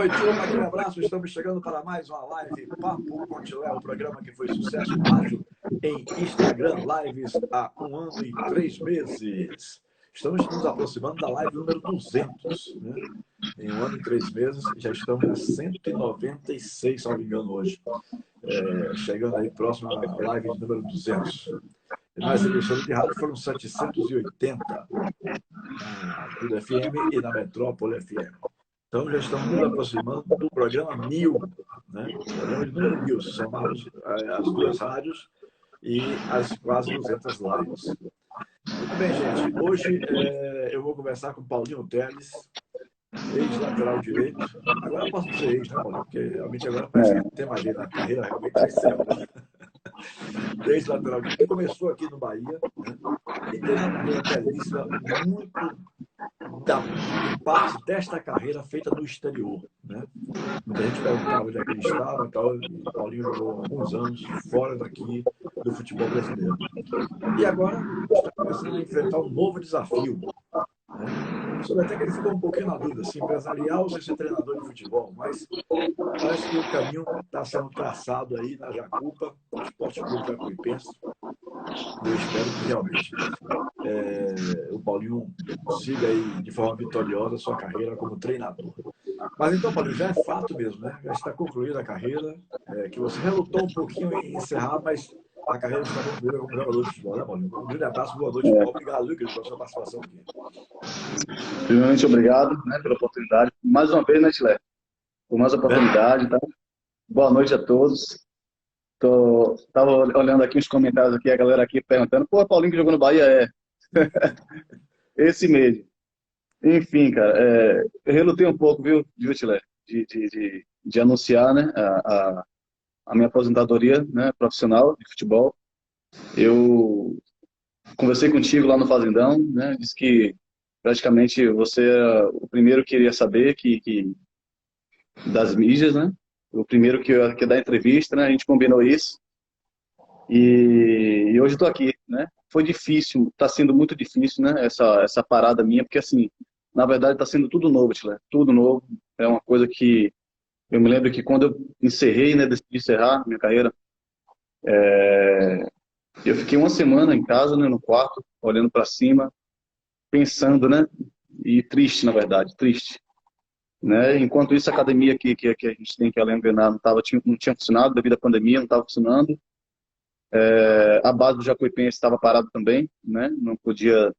Oi, turma, aquele abraço. Estamos chegando para mais uma live Papo com Tilé, o programa que foi sucesso no rádio em Instagram, lives há 1 ano e 3 meses. Estamos nos aproximando da live número 200, né? Em 1 ano e 3 meses, já estamos na 196, se não me engano, hoje. Chegando aí próximo à live de número 200. Nas emissoras de rádio foram 780, na Tudo FM e na Metrópole FM. Então, já estamos nos aproximando do programa 1000, né? Programa de número 1000, se somarmos as duas rádios e as quase 200 lives. Muito bem, gente. Hoje eu vou conversar com Paulinho Teles, ex-lateral direito. Agora eu posso dizer ex, né, Paulinho? Porque realmente agora parece que tem mais jeito na carreira, realmente já encerrou. Ex-lateral direito, que começou aqui no Bahia, né? E teve uma carreira belíssima, muito em parte desta carreira feita no exterior, né? Muita gente perguntava onde é que ele estava e tal, e Paulinho jogou alguns anos fora daqui do futebol brasileiro. E agora está começando a enfrentar um novo desafio, né? Sobre até que ele ficou um pouquinho na dúvida, se empresarial ou se ser treinador de futebol, mas parece que o caminho está sendo traçado aí na Jacupa, no Esporte Clube Jacuipense. Eu espero que realmente o Paulinho siga aí de forma vitoriosa a sua carreira como treinador. Mas então, Paulinho, já é fato mesmo, né? Já está concluída a carreira, que você relutou um pouquinho em encerrar, mas a carreira está concluída como jogador de futebol, né, Paulinho? Um grande abraço, boa noite. Obrigado, Lucas, pela sua participação aqui. Primeiramente, obrigado, né, pela oportunidade. Mais uma vez, né, Tilé? Por mais oportunidade, tá? Boa noite a todos. Tava olhando aqui os comentários aqui, a galera aqui perguntando, pô, Paulinho que jogou no Bahia esse mesmo. Enfim, cara, eu relutei um pouco, viu, Tilé, de anunciar, né, a minha aposentadoria, né, profissional de futebol. Eu conversei contigo lá no Fazendão, né, disse que praticamente você é o primeiro que iria saber das mídias, né? O primeiro que ia dar entrevista, né? A gente combinou isso. E hoje estou aqui, né? Foi difícil, está sendo muito difícil, né? Essa parada minha, porque assim, na verdade está sendo tudo novo, Tilé, tudo novo. É uma coisa que eu me lembro que quando eu encerrei, né? Decidi encerrar minha carreira, eu fiquei uma semana em casa, né? No quarto, olhando para cima, pensando, né? E triste, na verdade, triste. Né? Enquanto isso, a academia que a gente tem que Engrenar não tinha funcionado devido à pandemia, não estava funcionando. A base do Jacuipense estava parada também, né? Não podia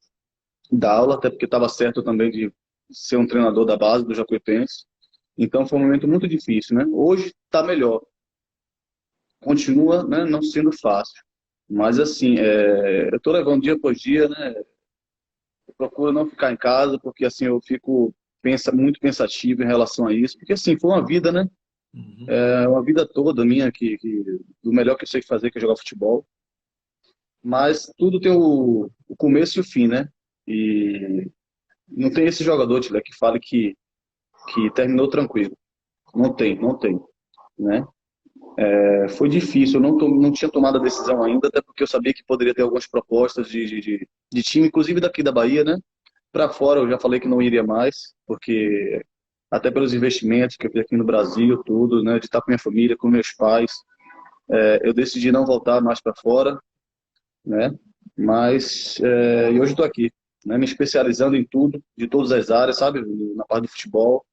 dar aula, até porque estava certo também de ser um treinador da base do Jacuipense. Então foi um momento muito difícil, né? Hoje está melhor. Continua, né, não sendo fácil. Mas assim, eu estou levando dia por dia, né? Eu procuro não ficar em casa, porque assim eu fico muito pensativo em relação a isso. Porque assim, foi uma vida, né? Uhum. Uma vida toda minha, do melhor que eu sei fazer, que é jogar futebol. Mas tudo tem o começo e o fim, né? E não tem esse jogador, Tilé, que fale que terminou tranquilo. Não tem, não tem, né? Foi difícil, eu não tinha tomado a decisão ainda, até porque eu sabia que poderia ter algumas propostas de time, inclusive daqui da Bahia, né? Para fora eu já falei que não iria mais, porque até pelos investimentos que eu fiz aqui no Brasil, tudo, né? De estar com minha família, com meus pais, eu decidi não voltar mais para fora, né? Mas e hoje estou aqui, né? Me especializando em tudo, de todas as áreas, sabe? Na parte do futebol,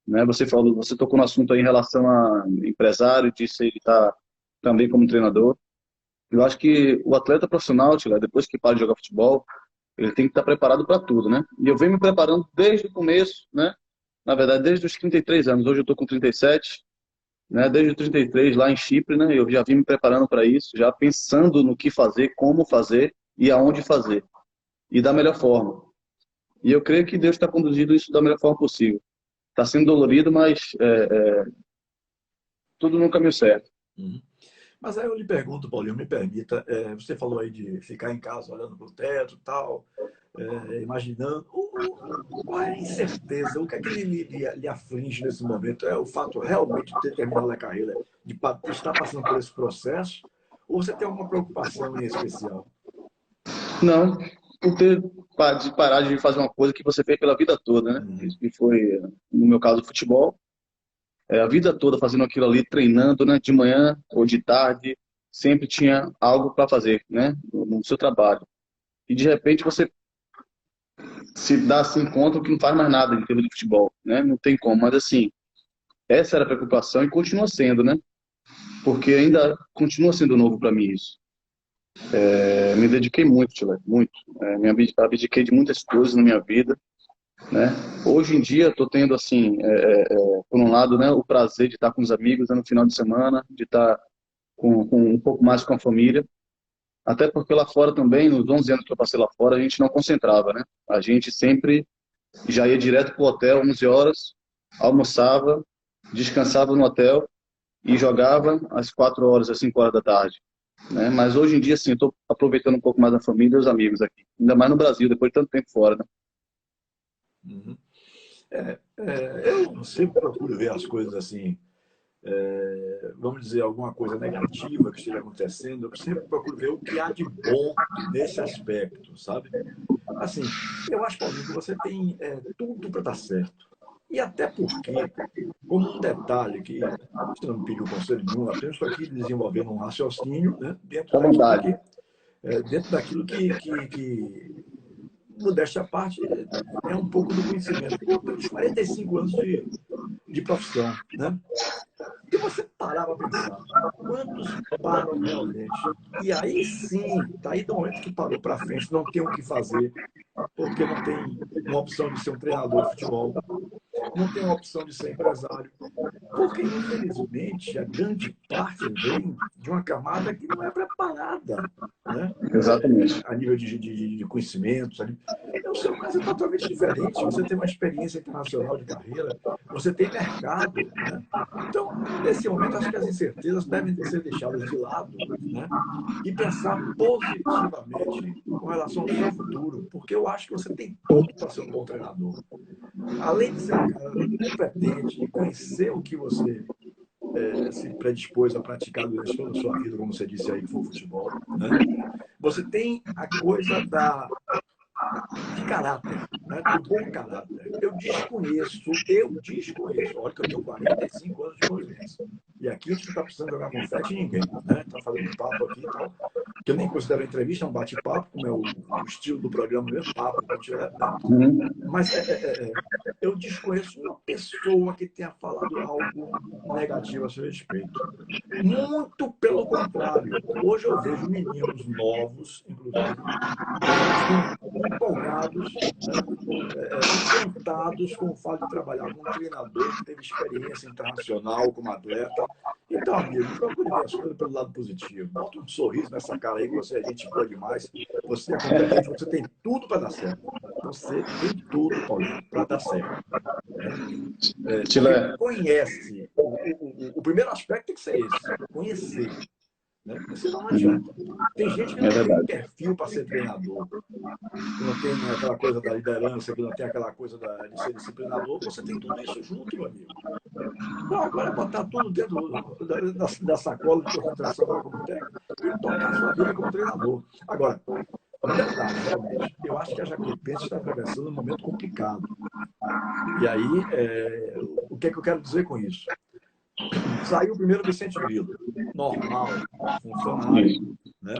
né? Você tocou no assunto aí em relação a empresário, disse ele está também como treinador. Eu acho que o atleta profissional, Tila, depois que para de jogar futebol, ele tem que estar preparado para tudo, né? E eu venho me preparando desde o começo, né? Na verdade, desde os 33 anos. Hoje eu estou com 37, né? Desde os 33 lá em Chipre, né? Eu já vim me preparando para isso, já pensando no que fazer, como fazer e aonde fazer. E da melhor forma. E eu creio que Deus está conduzindo isso da melhor forma possível. Está sendo dolorido, mas tudo no caminho certo. Uhum. Mas aí eu lhe pergunto, Paulinho, me permita, você falou aí de ficar em casa olhando para o teto e tal, imaginando, qual é a incerteza, o que é que lhe aflige nesse momento? É o fato realmente de ter terminado a carreira, de estar passando por esse processo, ou você tem alguma preocupação em especial? Não, de parar de fazer uma coisa que você fez pela vida toda, né? Uhum. Que foi, no meu caso, futebol. a vida toda fazendo aquilo ali, treinando, né? De manhã ou de tarde, sempre tinha algo para fazer, né? No seu trabalho. E de repente você se dá assim conta que não faz mais nada em termos de futebol, né? Não tem como, mas assim, essa era a preocupação e continua sendo, né? Porque ainda continua sendo novo para mim isso. Me dediquei muito, Tila, muito. Abdiquei de muitas coisas na minha vida, né? Hoje em dia estou tendo assim, por um lado, né, o prazer de estar com os amigos, né, no final de semana, de estar com um pouco mais com a família. Até porque lá fora também, nos 11 anos que eu passei lá fora, a gente não concentrava, né? A gente sempre já ia direto pro hotel, 11 horas, almoçava, descansava no hotel e jogava às 4 horas, às 5 horas da tarde, né? Mas hoje em dia, sim, eu estou aproveitando um pouco mais a família e os amigos aqui. Ainda mais no Brasil, depois de tanto tempo fora, né? Uhum. Eu sempre procuro ver as coisas assim, vamos dizer, alguma coisa negativa que esteja acontecendo, eu sempre procuro ver o que há de bom nesse aspecto, sabe? Assim, eu acho, Paulinho, que você tem tudo para dar certo. E até porque, como um detalhe que você não me pediu conselho nenhum, apenas estou aqui desenvolvendo um raciocínio, né, À vontade. dentro daquilo que modéstia à parte, é um pouco do conhecimento. Pelos 45 anos de profissão, né? Se você parar para pensar, quantos param realmente? E aí sim, daí do momento que parou para frente, não tem o que fazer, porque não tem uma opção de ser um treinador de futebol, não tem uma opção de ser empresário, porque, infelizmente, a grande parte vem de uma camada que não é preparada, né? Exatamente. A nível de conhecimentos. O seu caso é totalmente diferente. Você tem uma experiência internacional de carreira, você tem mercado, né? Então, nesse momento, acho que as incertezas devem ser deixadas de lado, né? E pensar positivamente com relação ao seu futuro, porque eu acho que você tem tudo para ser um bom treinador. Além de ser um cara competente e conhecer o que você se predispôs a praticar durante toda a sua vida, como você disse aí, que foi o futebol, né? Você tem a coisa de caráter, né? Do bom caráter. Eu desconheço. Olha que eu tenho 45 anos de convivência. E aqui a gente não está precisando jogar confete em ninguém, né? Está fazendo um papo aqui e tal, que eu nem considero entrevista, é um bate-papo, como é o estilo do programa mesmo, papo com direto, né? Uhum. Mas eu desconheço uma pessoa que tenha falado algo negativo a seu respeito. Muito pelo contrário. Hoje eu vejo meninos novos, inclusive, assim, empolgados, né? Encantados com o fato de trabalhar com um treinador que teve experiência internacional como atleta. Então, amigo, procure ver as coisas pelo lado positivo. Bota um sorriso nessa cara aí, que você é gente boa demais, você é competente, você tem tudo para dar certo. Você tem tudo, Paulinho, para dar certo. Né? Porque Tila, conhece. O primeiro aspecto tem que ser esse: conhecer. Né? Senão não adianta. Tem gente que é não tem verdade. perfil para ser treinador, que não tem aquela coisa da liderança, que não tem aquela coisa de ser disciplinador. Você tem tudo isso junto, meu amigo. Então, agora é botar tudo dentro da sacola de concentração agora como técnico e tocar a sua vida como treinador. Agora, um detalhe, realmente, eu acho que a Jacuipense está atravessando um momento complicado. E aí, o que é que eu quero dizer com isso? Saiu o primeiro Vicente Grilo, normal, funcionário, Isso. né?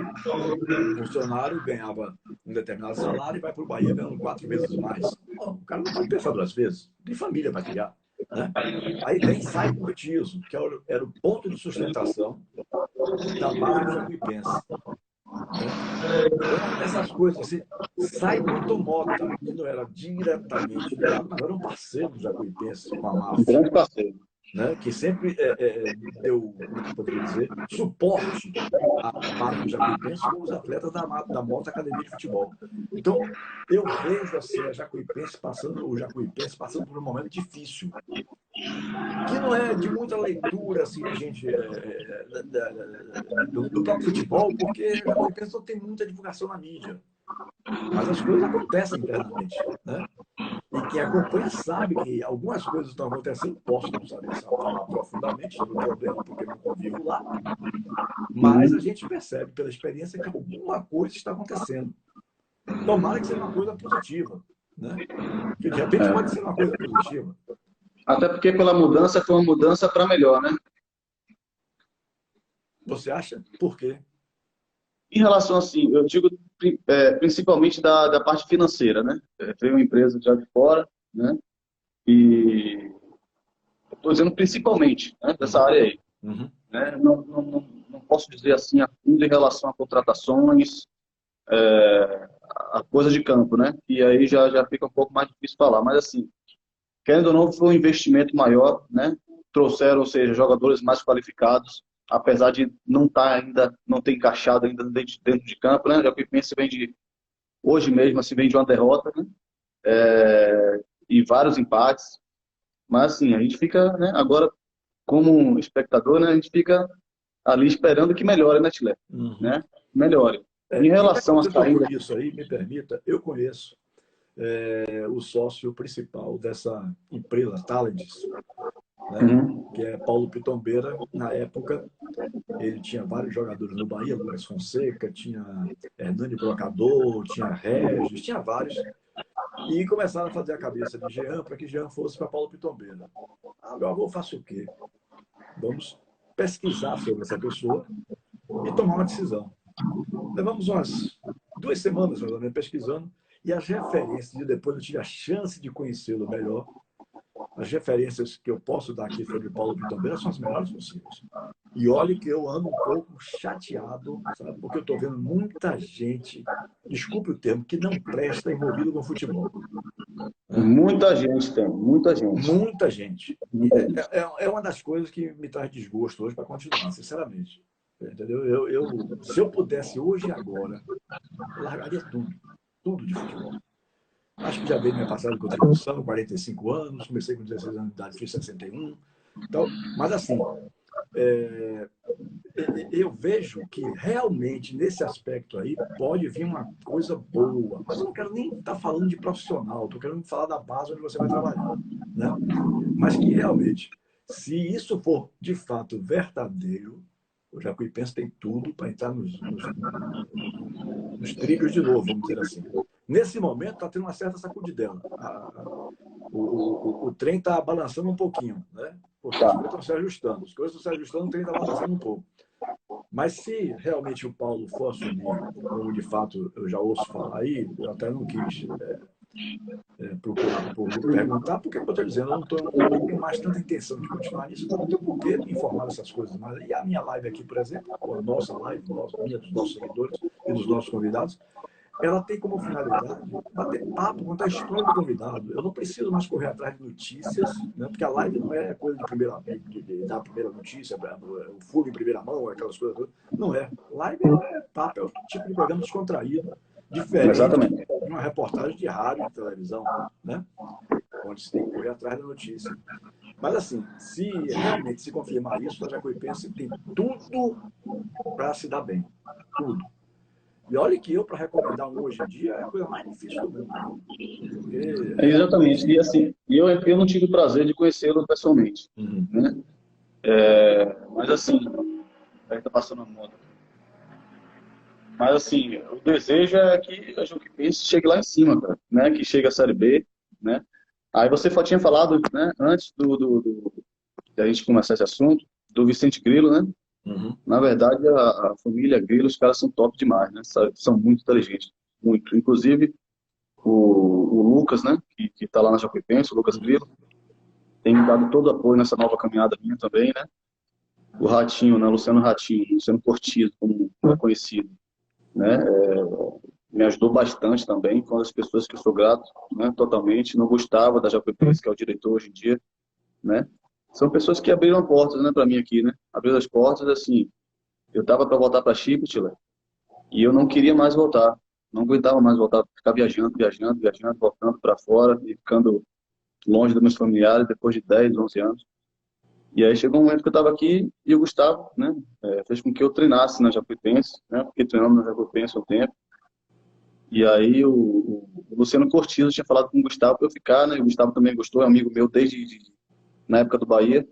Funcionário ganhava um determinado salário e vai para o Bahia ganhando 4 vezes mais. Bom, o cara não pode pensar 2 vezes, tem família para criar, né? Aí vem sai Curtizo, que era o ponto de sustentação da base do Jacuipense, né? Então, essas coisas assim, sai Milton Mota, que não era diretamente ligado, mas era um parceiro do Jacuipense com a Um máfia, grande parceiro. né? Que sempre deu, como é que eu poderia dizer, suporte à base do Jacuipense com os atletas da Mota Academia de Futebol. Então, eu vejo assim, o Jacuipense passando por um momento difícil, que não é de muita leitura assim, de gente do próprio futebol, porque o Jacuipense não tem muita divulgação na mídia. Mas as coisas acontecem internamente, né? E quem acompanha sabe que algumas coisas estão acontecendo. Posso não saber falar profundamente sobre o problema, porque não convivo lá, mas a Uhum. gente percebe pela experiência que alguma coisa está acontecendo. Tomara que seja uma coisa positiva, né? Que de repente pode É, ser uma coisa positiva. Até porque pela mudança foi uma mudança para melhor, né? Você acha? Por quê? Em relação assim, eu digo principalmente da parte financeira, né? Veio uma empresa já de fora, né? E estou dizendo principalmente, né, dessa Uhum, área aí, uhum, né? Não posso dizer assim a fundo em relação a contratações, a coisa de campo, né? E aí já fica um pouco mais difícil falar. Mas assim, querendo ou não, foi um investimento maior, né? Trouxeram, ou seja, jogadores mais qualificados, apesar de não estar ainda, não ter encaixado ainda dentro de campo, né? Já que pensa vem de hoje mesmo, assim, vem de uma derrota, né? E vários empates. Mas assim, a gente fica, né? Agora, como um espectador, né? A gente fica ali esperando que melhore, né, Chile? uhum. Né? Melhore. Em E já que relação à você tocou saída. nisso aí, me permita, eu conheço o sócio principal dessa empresa, Talents, né? Uhum. Que é Paulo Pitombeira. Na época, ele tinha vários jogadores no Bahia, Lucas Fonseca, tinha Hernani Brocador, tinha Regis, tinha vários. E começaram a fazer a cabeça de Jean para que Jean fosse para Paulo Pitombeira. Ah, meu avô, faço o quê? Vamos pesquisar sobre essa pessoa e tomar uma decisão. Levamos umas 2 semanas, mais ou menos, pesquisando, e as referências, e depois eu tive a chance de conhecê-lo melhor, as referências que eu posso dar aqui sobre Paulo Pitombeira são as melhores possíveis. E olhe que eu ando um pouco chateado, sabe? Porque eu estou vendo muita gente, desculpe o termo, que não presta envolvido com futebol. Né? Muita gente tem, muita gente. Muita gente. E Muita gente. é uma das coisas que me traz desgosto hoje para continuar, sinceramente. Entendeu? Se eu pudesse hoje e agora, eu largaria tudo, tudo de futebol. Acho que já veio minha passagem de contribuição, 45 anos, comecei com 16 anos de idade, fiz 61. Então, mas assim, é, eu vejo que realmente nesse aspecto aí pode vir uma coisa boa. Mas eu não quero nem estar falando de profissional, estou querendo falar da base onde você vai trabalhar. Né? Mas que realmente, se isso for de fato verdadeiro, o Jacuipense tem tudo para entrar nos trilhos de novo, vamos dizer assim. Nesse momento está tendo uma certa sacudidela. O trem está balançando um pouquinho, né? Porque as Tá. coisas estão se ajustando. As coisas estão se ajustando, o trem está balançando um pouco. Mas se realmente o Paulo for assumir, como de fato eu já ouço falar aí, eu até não quis procurar para perguntar, porque, como eu estou dizendo, eu não tenho mais tanta intenção de continuar nisso, então não tenho por que me informar dessas coisas mais. E a minha live aqui, por exemplo, ou a nossa live, minha, dos nossos seguidores e dos nossos convidados, ela tem como finalidade bater papo, contar a história do convidado. Eu não preciso mais correr atrás de notícias, né? Porque a live não é coisa de primeira, de dar a primeira notícia, o furo em primeira mão, aquelas coisas todas. Não é. Live é papo, é o tipo de programa descontraído, diferente Exatamente. de uma reportagem de rádio, de televisão, né? Onde se tem que correr atrás da notícia. Mas, assim, se realmente se confirmar isso, a Jacuipense tem tudo para se dar bem. Tudo. E olha que eu, para recomendar um hoje em dia, é a coisa mais difícil do mundo. Porque Exatamente. realmente. E assim, eu não tive o prazer de conhecê-lo pessoalmente, Uhum. né? Mas assim, aí tá passando a moto. Mas assim, o desejo é que a Jucuipense chegue lá em cima, cara, né? Que chegue a Série B, né? Aí você tinha falado, né? Antes de a gente começar esse assunto, do Vicente Grilo, né? Uhum. Na verdade, a família Grilo, os caras são top demais, né? São muito inteligentes, muito. Inclusive, o Lucas, né? Que tá lá na Jacuipense, o Lucas Uhum. Grilo, tem me dado todo o apoio nessa nova caminhada minha também, né? O Ratinho, né? Luciano Ratinho, Luciano Cortizo, como é conhecido, né? Me ajudou bastante também, com as pessoas que eu sou grato, né? Totalmente. Não gostava da Jacuipense, que é o diretor hoje em dia, né? São pessoas que abriram portas, né, para mim aqui, né? Abriram as portas, assim. Eu tava para voltar para Chipre, e eu não queria mais voltar. Não aguentava mais voltar, ficar viajando, voltando para fora e ficando longe dos meus familiares depois de 10, 11 anos. E aí chegou um momento que eu estava aqui e o Gustavo, né, fez com que eu treinasse na Jacuipense, né, fiquei treinando na Jacuipense um tempo. E aí o Luciano Cortizo tinha falado com o Gustavo para eu ficar, né, e o Gustavo também gostou, é amigo meu na época do Bahia.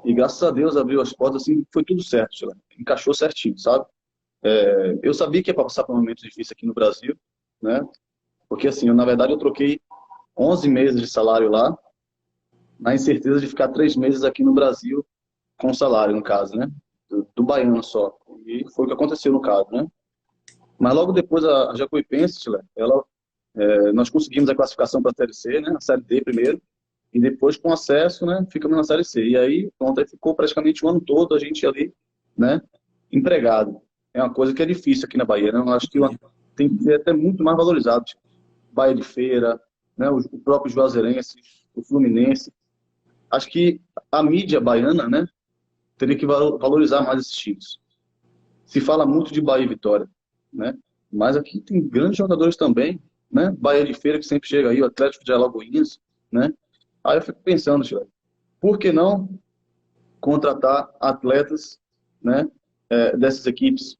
E graças a Deus abriu as portas, assim, foi tudo certo, encaixou certinho, sabe? Eu sabia que ia passar por um momento difícil aqui no Brasil, né? Porque assim, na verdade eu troquei 11 meses de salário lá, na incerteza de ficar 3 meses aqui no Brasil com salário, no caso, né? Do baiano só. E foi o que aconteceu no caso, né? Mas logo depois a Jacuipense, Tila, nós conseguimos a classificação para a Série C, né? A Série D primeiro, e depois com acesso, né? Ficamos na Série C. E aí, pronto, aí ficou praticamente o ano todo a gente ali, né? Empregado. É uma coisa que é difícil aqui na Bahia, né? Eu acho que tem que ser até muito mais valorizado. Tipo, Bahia de Feira, né? O próprio Juazeirense, o Fluminense. Acho que a mídia baiana, né? Teria que valorizar mais esses times. Se fala muito de Bahia e Vitória, né? Mas aqui tem grandes jogadores também, né? Bahia de Feira que sempre chega aí, o Atlético de Alagoinhas, né? Aí eu fico pensando, Thiago, por que não contratar atletas, né? Dessas equipes,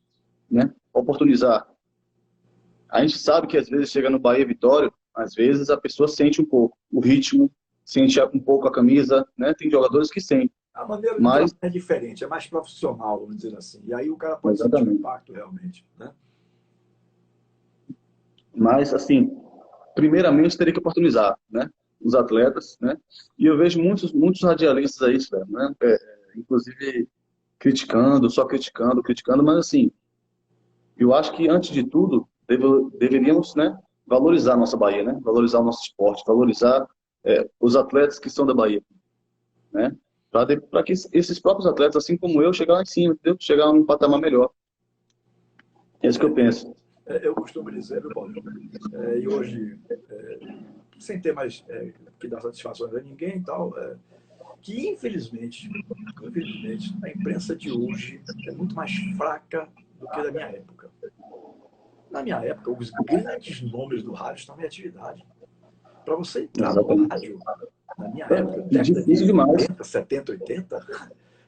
né? Oportunizar. A gente sabe que às vezes chega no Bahia e Vitória, às vezes a pessoa sente um pouco o ritmo, sente um pouco a camisa, né? Tem jogadores que sentem, A maneira de mas trabalhar é diferente, é mais profissional, vamos dizer assim. E aí o cara pode sentir o exatamente. impacto realmente, né? Mas assim, primeiramente teria que oportunizar, né, os atletas, né, e eu vejo muitos radialistas aí, né, inclusive criticando, só criticando, mas assim, eu acho que antes de tudo deveríamos, né, valorizar a nossa Bahia, né, valorizar o nosso esporte, valorizar os atletas que são da Bahia, né, para que esses próprios atletas, assim como eu, chegar lá em cima, entendeu? Chegar a um patamar melhor. É isso que eu penso. Eu costumo dizer, viu, Paulinho? E hoje, sem ter mais que dar satisfações a ninguém e tal, que infelizmente, a imprensa de hoje é muito mais fraca do que da minha época. Na minha época, os grandes nomes do rádio estavam em atividade. Para você entrar no Exatamente. rádio, na minha época, E década difícil de demais. 80, 70, 80,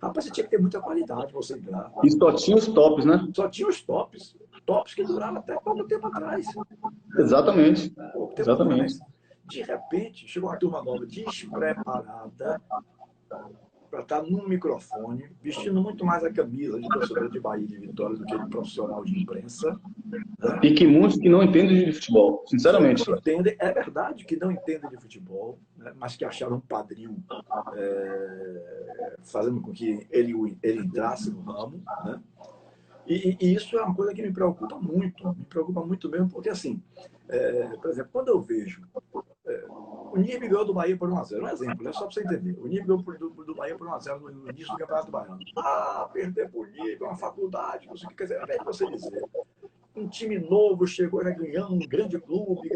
rapaz, você tinha que ter muita qualidade para você entrar. E só tinha os tops, né? Só tinha os tops. Tops que duraram até pouco tempo atrás. Né? Exatamente. Pouco tempo Exatamente. atrás. De repente, chegou uma turma nova despreparada para estar num microfone, vestindo muito mais a camisa de torcedor de Bahia e de Vitória do que de profissional de imprensa. Né? E que muitos que não entendem de futebol, Que não sinceramente. entendem, é verdade que não entendem de futebol, né? Mas que acharam um padrinho fazendo com que ele entrasse no ramo. Né? E isso é uma coisa que me preocupa muito mesmo, porque assim, por exemplo, quando eu vejo o NIB ganhou do Bahia por 1-0. Um exemplo, né? Só para você entender. O NIB ganhou do Bahia por 1-0 no início do Campeonato Baiano. Ah, perder por NIB é uma faculdade, não sei o que. Quer dizer, ao invés de você dizer, um time novo chegou já ganhando um grande clube,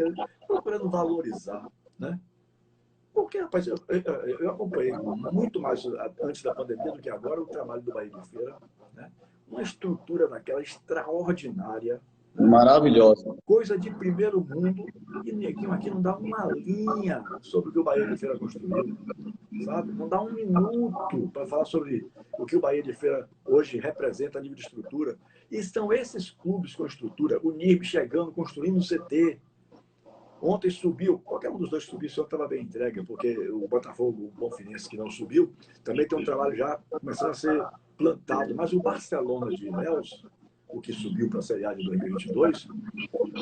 procurando valorizar, né? Porque, rapaz, eu acompanhei muito mais antes da pandemia do que agora o trabalho do Bahia de Feira, né? Uma estrutura daquela extraordinária, né? Maravilhosa. Coisa de primeiro mundo, e Neguinho aqui não dá uma linha sobre o que o Bahia de Feira construiu, sabe? Não dá um minuto para falar sobre o que o Bahia de Feira hoje representa a nível de estrutura. E são esses clubes com estrutura, o NIRB chegando, construindo um CT. Ontem subiu, qualquer um dos dois subiu, só estava bem entregue, porque o Botafogo, o Bonfinense, que não subiu, também tem um trabalho já começando a ser plantado. Mas o Barcelona de Ilhéus, o que subiu para a Série A de 2022,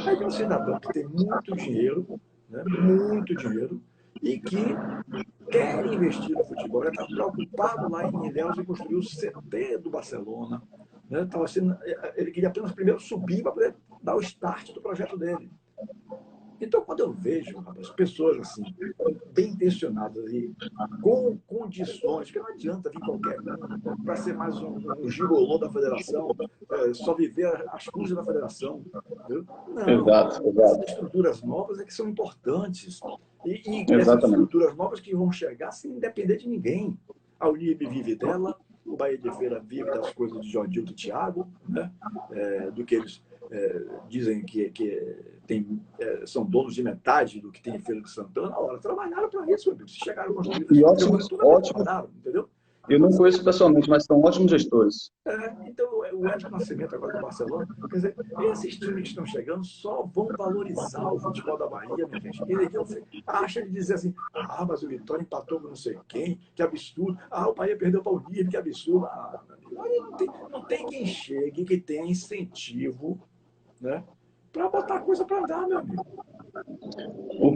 é de um cidadão que tem muito dinheiro, né, muito dinheiro, e que quer investir no futebol. Ele está preocupado lá em Ilhéus em construir o CT do Barcelona. Né? Ele queria apenas primeiro subir para poder dar o start do projeto dele. Então, quando eu vejo, rapaz, pessoas assim, bem intencionadas e com condições, que não adianta vir qualquer um para ser mais um gigolô da federação, só viver às custas da federação. Entendeu? Não, Exato, essas exato. estruturas novas é que são importantes. E essas Exatamente. estruturas novas que vão chegar sem depender de ninguém. A Unib vive dela, o Bahia de Feira vive das coisas de Jodilto e Thiago, né? Do que eles dizem que são donos de metade do que tem em Feira de Santana. Ora, trabalharam para isso, meu amigo. Se chegaram a construir a E estrutura ótimos, toda, ótimos. trabalharam, entendeu? Eu Então, não conheço pessoalmente, mas são ótimos gestores. então, o Wellington Nascimento agora do Barcelona, quer dizer, esses times que estão chegando só vão valorizar o futebol da Bahia, minha gente. E ninguém acha de dizer assim, mas o Vitória empatou com não sei quem, que absurdo. O Bahia perdeu para o Nívea, que absurdo. Meu amigo, aí não tem quem chegue que tenha incentivo, né, para botar a coisa para andar, meu amigo.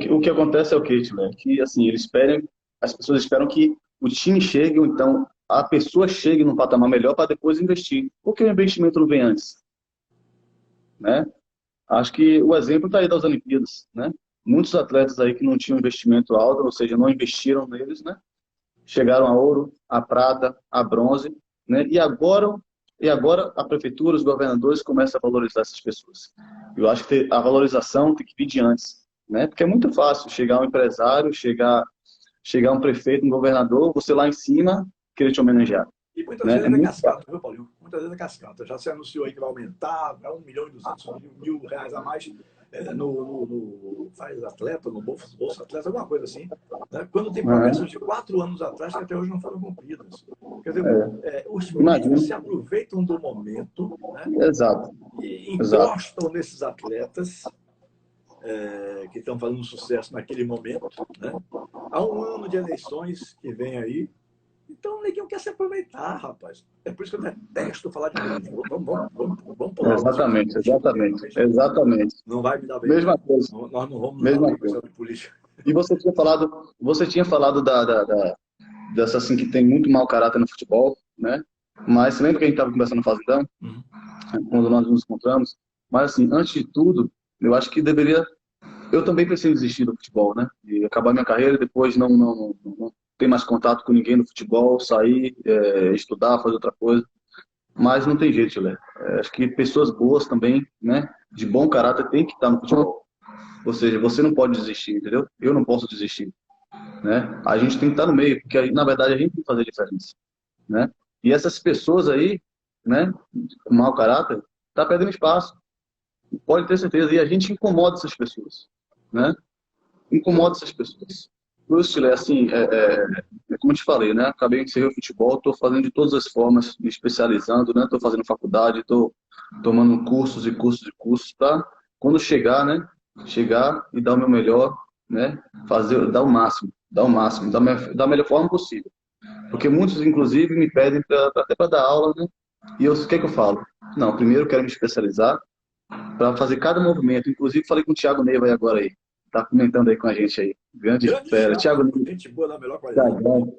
O que acontece é o quê, Tilé? Que assim, eles As pessoas esperam que o time chegue, ou então a pessoa chegue num patamar melhor para depois investir. Por que o investimento não vem antes? Né? Acho que o exemplo está aí das Olimpíadas, né? Muitos atletas aí que não tinham investimento alto, ou seja, não investiram neles, né? Chegaram a ouro, a prata, a bronze, né? E agora a prefeitura, os governadores começam a valorizar essas pessoas. Eu acho que a valorização tem que vir de antes, né? Porque é muito fácil chegar um empresário, chegar um prefeito, um governador, você lá em cima querer te homenagear, E muitas né? vezes É é muito fácil. cascata, viu, Paulinho? Muitas vezes é cascata. Já se anunciou aí que vai aumentar para 1.200.000 reais a mais no Faz Atleta, no Bolsa Atleta, alguma coisa assim. Né? Quando tem Uhum. promessas de 4 anos atrás que até hoje não foram cumpridas. Quer dizer, É, os políticos imagina. se aproveitam do momento, né? Exato, E exato. encostam nesses atletas que estão fazendo sucesso naquele momento. Né? Há um ano de eleições que vem aí, então ninguém quer se aproveitar, rapaz. É por isso que eu detesto falar de política. Vamos pular o assunto Exatamente, político, porque exatamente, realmente exatamente. não vai me dar bem, Mesma não. coisa, Nós não vamos nos dar mesma bem com coisa. essa política. E você tinha falado dessa assim que tem muito mau caráter no futebol, né? Mas você lembra que a gente estava conversando no Fazendão, Uhum. quando nós nos encontramos? Mas assim, antes de tudo, eu acho que deveria. Eu também pensei em desistir do futebol, né? E acabar minha carreira e depois não ter mais contato com ninguém no futebol, sair, estudar, fazer outra coisa. Mas não tem jeito, Léo. Acho que pessoas boas também, né? De bom caráter tem que estar no futebol. Ou seja, você não pode desistir, entendeu? Eu não posso desistir, né? A gente tem que estar no meio, porque na verdade a gente tem que fazer diferença, né? E essas pessoas aí, né, com mau caráter, tá perdendo espaço. Pode ter certeza. E a gente incomoda essas pessoas, né? Incomoda essas pessoas. Por isso, Chile, assim, como eu te falei, né? Acabei de encerrar o futebol, estou fazendo de todas as formas, me especializando, né? Estou fazendo faculdade, estou tomando cursos e cursos e cursos para quando chegar, né? Chegar e dar o meu melhor, né? Fazer, dar o máximo, da melhor forma possível. Porque muitos, inclusive, me pedem até para dar aula, né? E eu, o que é que eu falo? Não, primeiro eu quero me especializar para fazer cada movimento. Inclusive, falei com o Thiago Neiva aí agora aí. Tá comentando aí com a gente aí. Grande Grande fera. Thiago Thiago, Neiva, gente boa da melhor qualidade. Thiagão,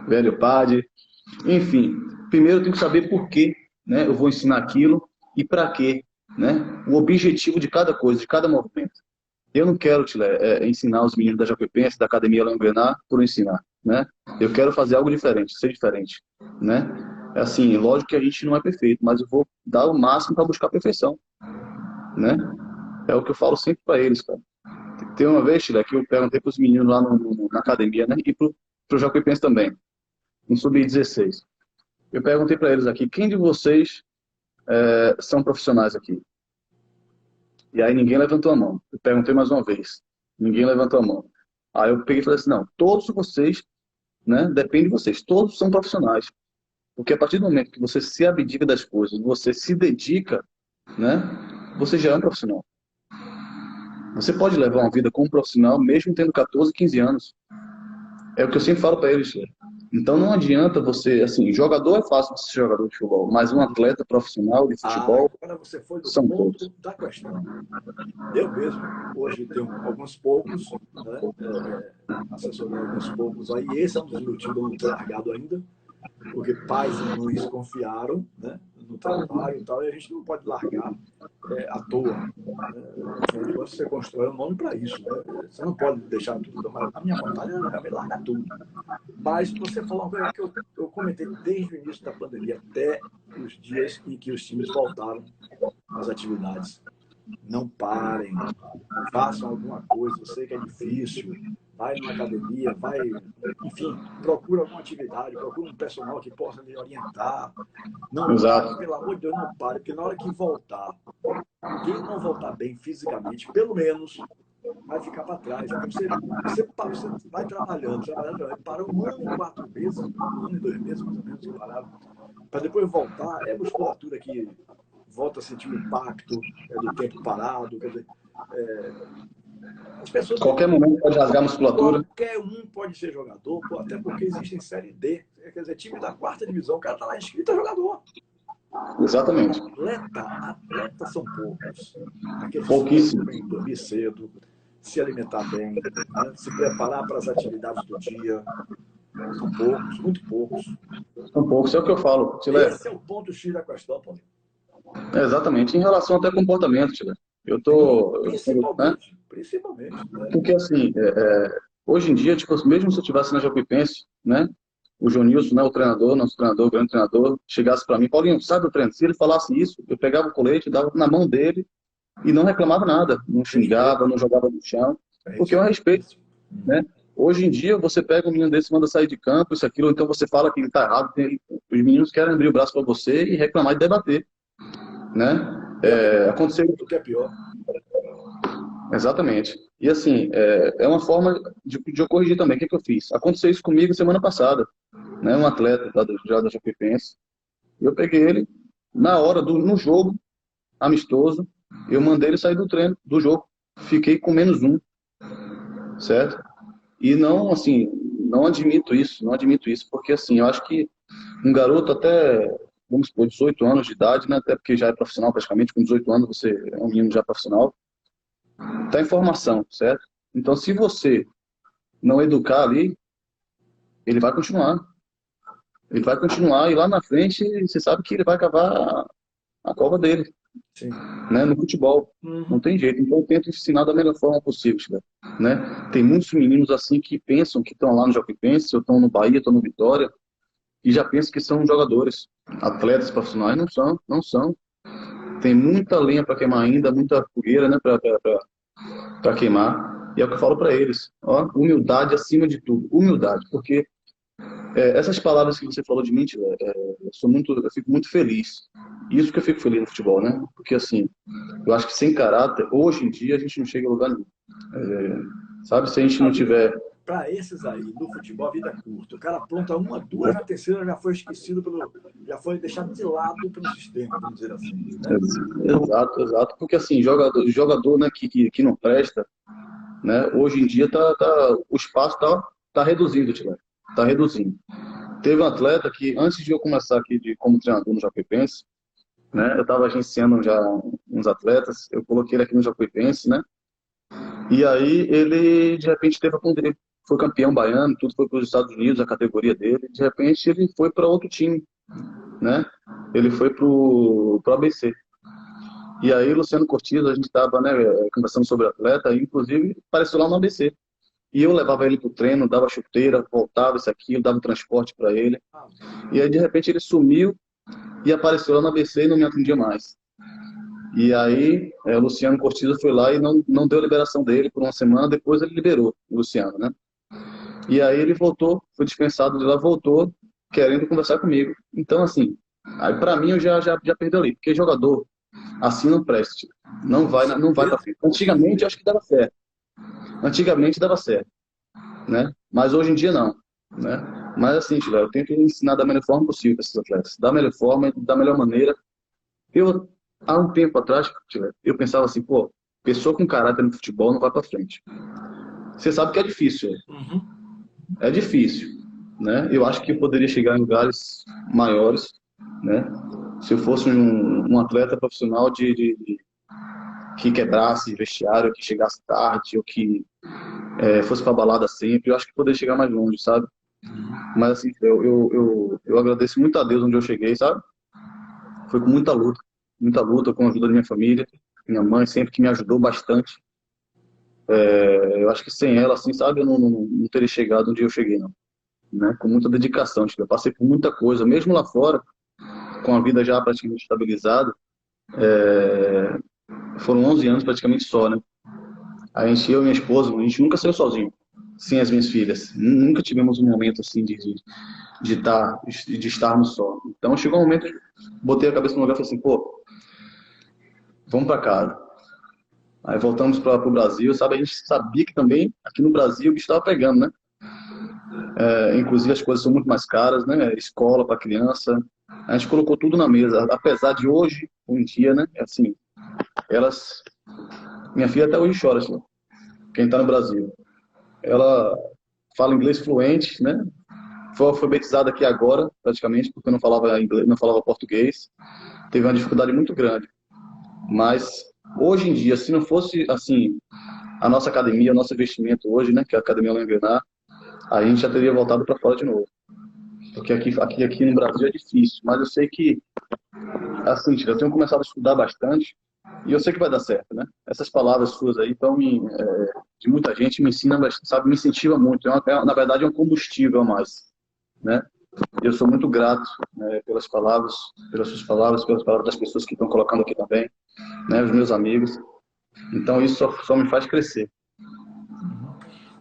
velho padre. Enfim, primeiro eu tenho que saber por que, né, eu vou ensinar aquilo e para quê, né? O objetivo de cada coisa, de cada movimento. Eu não quero ensinar os meninos da Jacuipense, da Academia Langrenar, por ensinar, né? Eu quero fazer algo diferente, ser diferente, né? É assim, lógico que a gente não é perfeito, mas eu vou dar o máximo para buscar a perfeição, né? É o que eu falo sempre para eles, cara. Tem uma vez, Chile, que eu perguntei para os meninos lá na academia, né? E pro Jacuipense também, no Sub-16. Eu perguntei para eles aqui, quem de vocês são profissionais aqui? E aí ninguém levantou a mão. Eu perguntei mais uma vez. Ninguém levantou a mão. Aí eu peguei e falei assim, não, todos vocês, né? Depende de vocês, todos são profissionais. Porque a partir do momento que você se abdica das coisas, você se dedica, né? Você já é um profissional. Você pode levar uma vida como profissional mesmo tendo 14, 15 anos. É o que eu sempre falo para eles. Então não adianta você, assim, jogador é fácil de ser jogador de futebol, mas um atleta profissional de futebol Agora você foi no são todos. ponto da questão. Eu mesmo, hoje tenho alguns poucos, né? Assessorei alguns poucos aí. Esse é um dos motivos de eu não ter largado ainda, porque pais e mães confiaram, né, no trabalho e tal, e a gente não pode largar à toa. Afinal de contas, você constrói um nome para isso. Né? Você não pode deixar tudo. A minha vontade é realmente largar tudo. Mas você falou uma coisa que eu comentei desde o início da pandemia até os dias em que os times voltaram às atividades. Não parem, façam alguma coisa. Eu sei que é difícil. Vai numa academia, enfim, procura alguma atividade, procura um personal que possa lhe orientar. Não pare, Exato. pelo amor de Deus, não pare, porque na hora que voltar, quem não voltar bem fisicamente, pelo menos, vai ficar para trás. Porque você vai trabalhando, para 1 ano e 4 meses, 1 ano e 2 meses, mais ou menos, que pararam, para depois voltar, é musculatura que volta a sentir o impacto do tempo parado. Quer dizer, as pessoas têm Qualquer momento pode rasgar a musculatura. qualquer um pode ser jogador, até porque existe em Série D, quer dizer, time da quarta divisão, o cara está lá inscrito, é jogador. Exatamente. Atletas são poucos. Aqueles que Pouquíssimo. vêm dormir cedo, se alimentar bem, né? Se preparar para as atividades do dia. São poucos, muito poucos. São poucos, é o que eu falo, Tilé. Esse é o ponto X da questão, Paulinho. Exatamente, em relação até ao comportamento, Tilé. Né? Principalmente, né? Porque assim, hoje em dia, tipo, mesmo se eu estivesse na Jacuipense, né? O Jonilson, né, o treinador, nosso treinador, o grande treinador, chegasse para mim, Paulinho, sai do treino. Se ele falasse isso, eu pegava o colete, dava na mão dele e não reclamava nada, não xingava, não jogava no chão, porque é um respeito, né? Hoje em dia, você pega um menino desse, manda sair de campo, isso, aquilo, então você fala que ele está errado, os meninos querem abrir o braço para você e reclamar e debater, né? Aconteceu... O que é pior. Exatamente. E assim, é uma forma de eu corrigir também. O que eu fiz? Aconteceu isso comigo semana passada, né? Um atleta já da Jacuipense. Eu peguei ele, na hora, no jogo, amistoso, eu mandei ele sair do treino, do jogo. Fiquei com -1, certo? E não, assim, não admito isso, porque assim, eu acho que um garoto até, vamos supor, 18 anos de idade, né? Até porque já é profissional praticamente, com 18 anos você é um menino já profissional, tá em formação, certo? Então, se você não educar ali, ele vai continuar. Ele vai continuar e lá na frente você sabe que ele vai cavar a cova dele, Sim. né? No futebol. Não tem jeito. Então eu tento ensinar da melhor forma possível, né? Tem muitos meninos assim que pensam que estão lá no Jacuipense, ou estão no Bahia, estão no Vitória, e já pensam que são jogadores, atletas profissionais. Não são, não são. Tem muita lenha para queimar ainda, muita fogueira, né? Para queimar. E é o que eu falo para eles. Ó, humildade acima de tudo. Humildade, porque essas palavras que você falou de mim, Tila, eu fico muito feliz. Isso que eu fico feliz no futebol, né? Porque assim, eu acho que sem caráter, hoje em dia, a gente não chega a lugar nenhum. Sabe, se a gente não tiver... Para esses aí, no futebol, a vida é curta. O cara apronta uma, duas, na terceira já foi esquecido já foi deixado de lado pelo sistema, vamos dizer assim. Né? Exato, exato. Porque assim, jogador né, que não presta, né? Hoje em dia o espaço tá reduzindo, Tila. Tá reduzindo. Teve um atleta que, antes de eu começar aqui como treinador no Jacuipense, né, eu estava agenciando já uns atletas, eu coloquei ele aqui no Jacuipense, né, e aí ele, de repente, foi campeão baiano, tudo foi para os Estados Unidos, a categoria dele, de repente ele foi para outro time, né, ele foi para o ABC. E aí, Luciano Cortizo, a gente estava, né, conversando sobre o atleta, e, inclusive, apareceu lá no ABC. E eu levava ele pro treino, dava chuteira, voltava isso aqui, dava transporte para ele. E aí, de repente, ele sumiu e apareceu lá na ABC e não me atendia mais. E aí, o Luciano Cortizo foi lá e não deu liberação dele por uma semana, depois ele liberou o Luciano, né? E aí ele voltou, foi dispensado de lá, voltou, querendo conversar comigo. Então, assim, aí para mim eu já perdi ali, porque jogador assim não presta, tipo, não vai pra frente. Antigamente eu acho que dava certo. Antigamente dava certo, né? Mas hoje em dia não, né? Mas assim, Tila, eu tento ensinar da melhor forma possível para esses atletas, da melhor forma, da melhor maneira. Há um tempo atrás, Tila, eu pensava assim, pô, pessoa com caráter no futebol não vai para frente. Você sabe que é difícil, é difícil, né? Eu acho que eu poderia chegar em lugares maiores, né? Se eu fosse um atleta profissional que quebrasse vestiário, que chegasse tarde, ou que fosse pra balada sempre, eu acho que poderia chegar mais longe, sabe? Mas assim, eu agradeço muito a Deus onde eu cheguei, sabe? Foi com muita luta com a ajuda da minha família, minha mãe sempre que me ajudou bastante. Eu acho que sem ela, assim, sabe, eu não teria chegado onde eu cheguei, não. Né? Com muita dedicação, tipo, eu passei por muita coisa, mesmo lá fora, com a vida já praticamente estabilizada, foram 11 anos praticamente só, né? Eu e minha esposa, a gente nunca saiu sozinho, sem as minhas filhas. Nunca tivemos um momento assim de estarmos só. Então chegou um momento, botei a cabeça no lugar e falei assim, pô, vamos para casa. Aí voltamos para o Brasil, sabe? A gente sabia que também aqui no Brasil o bicho estava pegando, né? Inclusive as coisas são muito mais caras, né? Escola para criança. A gente colocou tudo na mesa, apesar de hoje, um dia, né? Assim, minha filha até hoje chora, assim, quem está no Brasil. Ela fala inglês fluente, né? Foi alfabetizada aqui agora, praticamente, porque não falava inglês, não falava português. Teve uma dificuldade muito grande. Mas hoje em dia, se não fosse assim a nossa academia, o nosso investimento hoje, né, que é a Academia Langenar, a gente já teria voltado para fora de novo. Porque aqui no Brasil é difícil, mas eu sei que, assim, eu tenho começado a estudar bastante e eu sei que vai dar certo, né? Essas palavras suas aí, então, de muita gente me ensina, sabe, me incentiva muito. Na verdade, é um combustível a mais, né? Eu sou muito grato, né, pelas palavras, pelas suas palavras, pelas palavras das pessoas que estão colocando aqui também, né, os meus amigos. Então, isso só me faz crescer.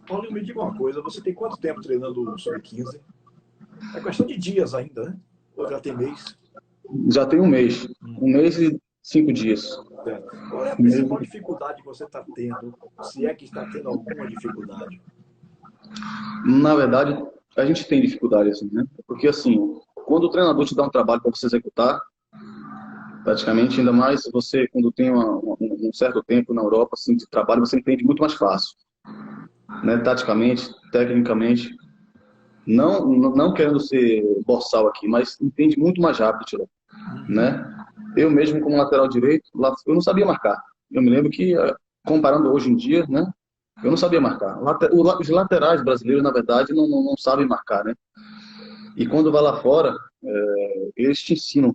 Paulinho, me diga uma coisa, você tem quanto tempo treinando o Sub-15? É questão de dias ainda, né? Ou já tem mês? Já tem um mês e 5 dias. Certo. Qual é a principal dificuldade que você está tendo, se é que está tendo alguma dificuldade? Na verdade, a gente tem dificuldade, assim, né? Porque, assim, quando o treinador te dá um trabalho para você executar, praticamente, ainda mais você, quando tem um certo tempo na Europa, assim, de trabalho, você entende muito mais fácil, né? Taticamente, tecnicamente, não querendo ser boçal aqui, mas entende muito mais rápido, Tilo, né? Eu mesmo, como lateral direito, eu não sabia marcar. Eu me lembro que, comparando hoje em dia, né? Eu não sabia marcar. Os laterais brasileiros, na verdade, não sabem marcar, né? E quando vai lá fora, eles te ensinam.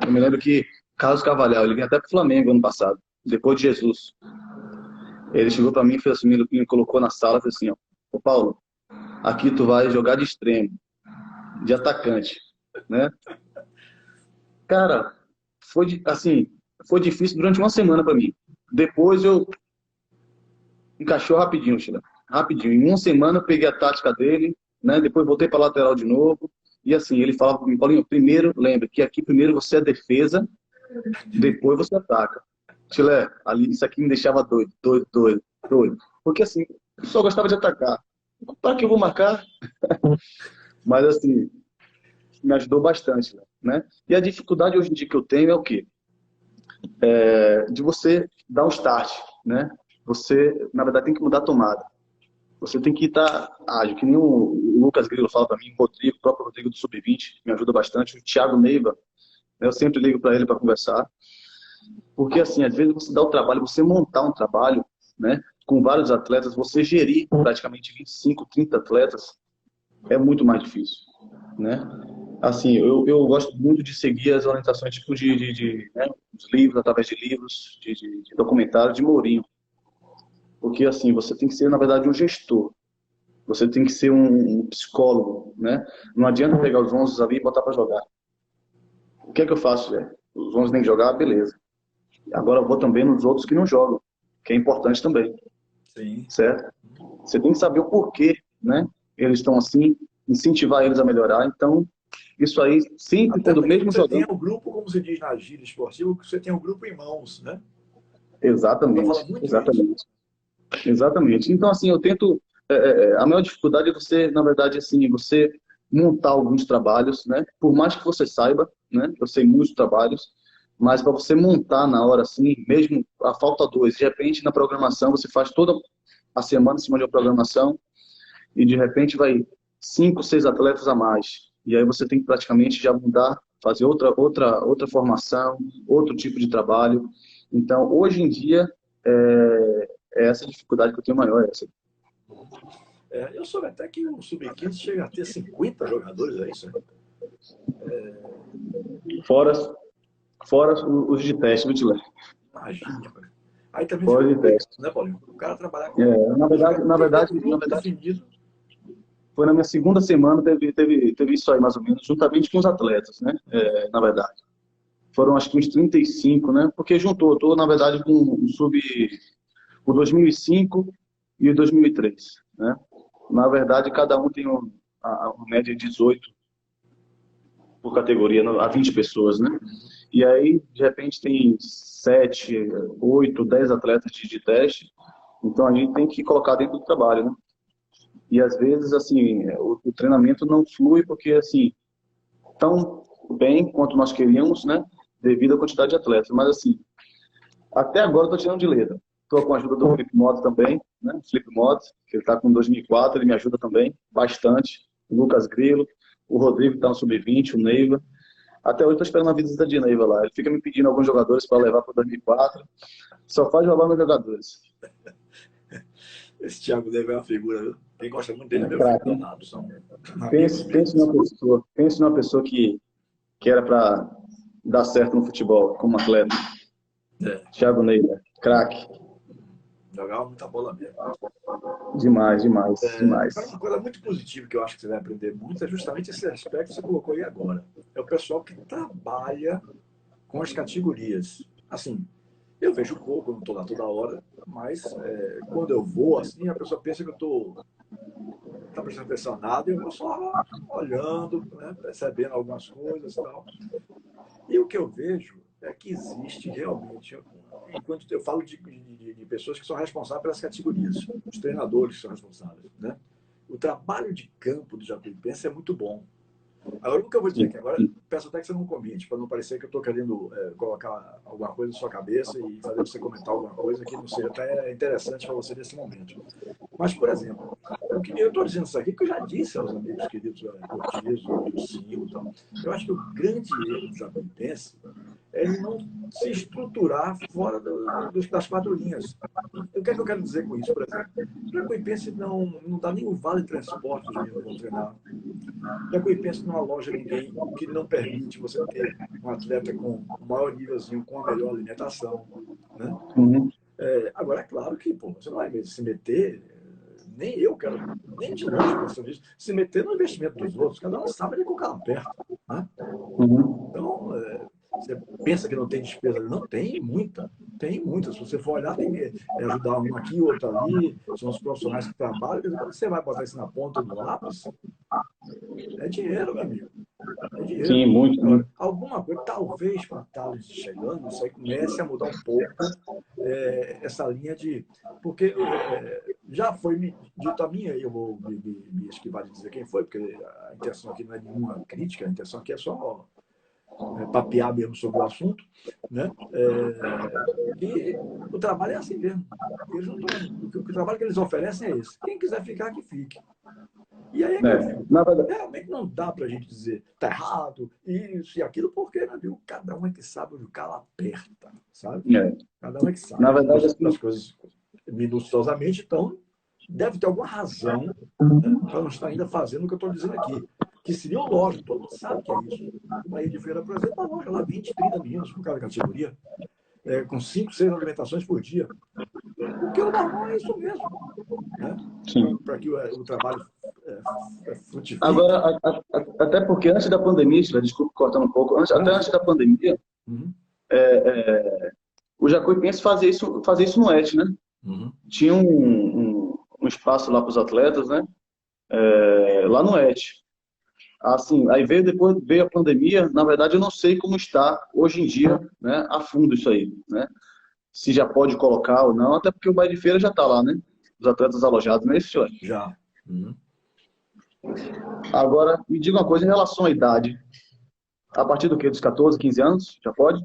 Eu me lembro que Carlos Carvalhal, ele vinha até pro Flamengo ano passado, depois de Jesus. Ele chegou para mim e fez assim, me colocou na sala e fez assim, ó, ô Paulo, aqui tu vai jogar de extremo, de atacante, né? Cara, assim, foi difícil durante uma semana para mim. Depois eu encaixou rapidinho, Sheila. Rapidinho. Em uma semana eu peguei a tática dele, né? Depois voltei para lateral de novo. E assim, ele falava para mim, Paulinho, primeiro, lembra que aqui primeiro você é defesa, depois você ataca. Chile, ali, isso aqui me deixava doido, doido, doido, doido. Porque assim, eu só gostava de atacar. Para que eu vou marcar? Mas assim, me ajudou bastante, né? E a dificuldade hoje em dia que eu tenho é o quê? De você dar um start, né? Você, na verdade, tem que mudar a tomada. Você tem que estar ágil, que nem o Lucas Grilo fala para mim, o próprio Rodrigo do Sub-20 me ajuda bastante, o Thiago Neiva, né, eu sempre ligo para ele para conversar, porque assim, às vezes você dá o trabalho, você montar um trabalho, né, com vários atletas, você gerir praticamente 25, 30 atletas, é muito mais difícil, né? Assim, eu gosto muito de seguir as orientações tipo né, os livros, através de livros, de documentário de Mourinho. Porque, assim, você tem que ser, na verdade, um gestor. Você tem que ser um psicólogo, né? Não adianta pegar os 11 ali e botar para jogar. O que é que eu faço, Zé? Os 11 têm que jogar, beleza. Agora eu vou também nos outros que não jogam, que é importante também, Sim. certo? Você tem que saber o porquê, né? Eles estão assim, incentivar eles a melhorar. Então, isso aí, sempre Até quando para que mesmo você tenha jogando... o grupo, como se diz na gíria esportiva, que você tenha o grupo em mãos, né? Ela Exatamente, fala muito isso. exatamente. Exatamente. Então, assim, eu tento. A maior dificuldade é você, na verdade, assim, você montar alguns trabalhos, né? Por mais que você saiba, né? Eu sei muitos trabalhos, mas para você montar na hora, assim, mesmo a falta dois, de repente na programação você faz toda a semana em cima de uma programação e de repente vai 5, 6 atletas a mais. E aí você tem que praticamente já mudar, fazer outra formação, outro tipo de trabalho. Então, hoje em dia, é essa dificuldade que eu tenho maior, é essa. Eu soube até que o Sub-15 chega a ter 50 jogadores, é isso? Fora, fora os de teste, viu, Tilé? Imagine, rapaz. Aí também Fora fica de complicado, teste. né, Paulinho? O cara trabalhar com Na um verdade, jogador, na tem que ter verdade, um na grupo verdade, definido. foi na minha segunda semana, teve isso aí, mais ou menos, juntamente com os atletas, né? Na verdade. Foram acho que uns 35, né? Porque juntou, eu tô, na verdade, com o 2005 e o 2003, né? Na verdade, cada um tem uma média de 18 por categoria, a 20 pessoas, né? E aí, de repente, tem 7, 8, 10 atletas de teste, então a gente tem que colocar dentro do trabalho, né? E às vezes, assim, o treinamento não flui porque, assim, tão bem quanto nós queríamos, né? Devido à quantidade de atletas. Mas, assim, até agora eu tô tirando de letra. Estou com a ajuda do Felipe Motta também, né? Felipe Motta, que ele está com 2004, ele me ajuda também bastante. O Lucas Grilo, o Rodrigo que está no Sub-20, o Neiva. Até hoje estou esperando a visita de Neiva lá. Ele fica me pedindo alguns jogadores para levar para 2004. Só faz jogar meus jogadores. Esse Thiago Neves é uma figura, viu? Quem gosta muito dele é É meu filho craque, hein? Leonardo. São amigos Pense numa pessoa que era para dar certo no futebol, como atleta. é, Thiago Neira, craque. jogava muita bola mesmo. Demais, demais, Agora, demais. uma coisa muito positiva que eu acho que você vai aprender muito é justamente esse aspecto que você colocou aí agora. É o pessoal que trabalha com as categorias. Assim, eu vejo pouco, não estou lá toda hora, mas quando eu vou, assim, a pessoa pensa que eu estou tá prestando atenção a nada e eu vou só olhando, né, percebendo algumas coisas e tal. E o que eu vejo é que existe realmente, enquanto eu falo de pessoas que são responsáveis pelas categorias, os treinadores que são responsáveis, né? O trabalho de campo do Jacuipense é muito bom. Agora, o que eu vou dizer Sim, aqui, agora sim. peço até que você não comente, para não parecer que eu estou querendo colocar alguma coisa na sua cabeça e fazer você comentar alguma coisa que não seja até interessante para você nesse momento. Mas, por exemplo, o que eu estou dizendo isso aqui, que eu já disse aos amigos queridos Cotizo e o Silo e tal, eu acho que o grande erro do Jacuipense é ele não se estruturar fora das quatro linhas. O que é que eu quero dizer com isso, por exemplo? O Jacuipense não dá nem o vale transporte os meninos vão treinar. Jacuipense não aloja ninguém, o que não permite você ter um atleta com um maior nívelzinho, com a melhor alimentação. Né? Uhum. Agora, é claro que pô, você não vai se meter, nem eu quero, nem de longe pensando nisso, se meter no investimento dos outros. Cada um sabe ali com o carro perto. Né? Uhum. Então, você pensa que não tem despesa ali? Não, tem muita. Tem muita. Se você for olhar, tem que ajudar um aqui, outro ali. São os profissionais que trabalham. Quer dizer, quando você vai botar isso na ponta do lápis, é dinheiro, meu amigo. É dinheiro. Sim, muito, Agora, muito. alguma coisa, talvez com a Thales chegando, isso aí comece a mudar um pouco essa linha de. Porque já foi dito a mim, aí eu vou me esquivar de dizer quem foi, porque a intenção aqui não é nenhuma crítica, a intenção aqui é só papear mesmo sobre o assunto, né? E o trabalho é assim mesmo. Eles não estão, o trabalho que eles oferecem é esse. Quem quiser ficar, que fique. E aí é que eu É, digo, na verdade, realmente não dá para a gente dizer tá errado, isso e aquilo, porque, né, viu? Cada um é que sabe onde o calo aperta, sabe? é, Cada um é que na sabe. Eu verdade, conheço assim, as coisas minuciosamente, então deve ter alguma razão, né, para não estar ainda fazendo o que eu estou dizendo aqui. Que seria o lógico, todo mundo sabe que é isso. O Bahia de Feira, por exemplo, aloja lá 20, 30 meninos por cada categoria, com 5, 6 alimentações por dia. O que é o normal é isso mesmo. Né? sim. Para que o trabalho frutifique. Agora, até porque antes da pandemia, desculpa cortando um pouco, até Não, antes da pandemia, uhum, o Jacuipense fazia isso no ET, né? uhum. Tinha um espaço lá para os atletas, né? Lá no ET. Assim, aí depois veio a pandemia, na verdade eu não sei como está hoje em dia, né, a fundo isso aí, né? Se já pode colocar ou não, até porque o baile de feira já está lá, né? Os atletas alojados, não é isso, senhor? Já. Uhum. Agora, me diga uma coisa em relação à idade. A partir do quê? Dos 14, 15 anos? Já pode?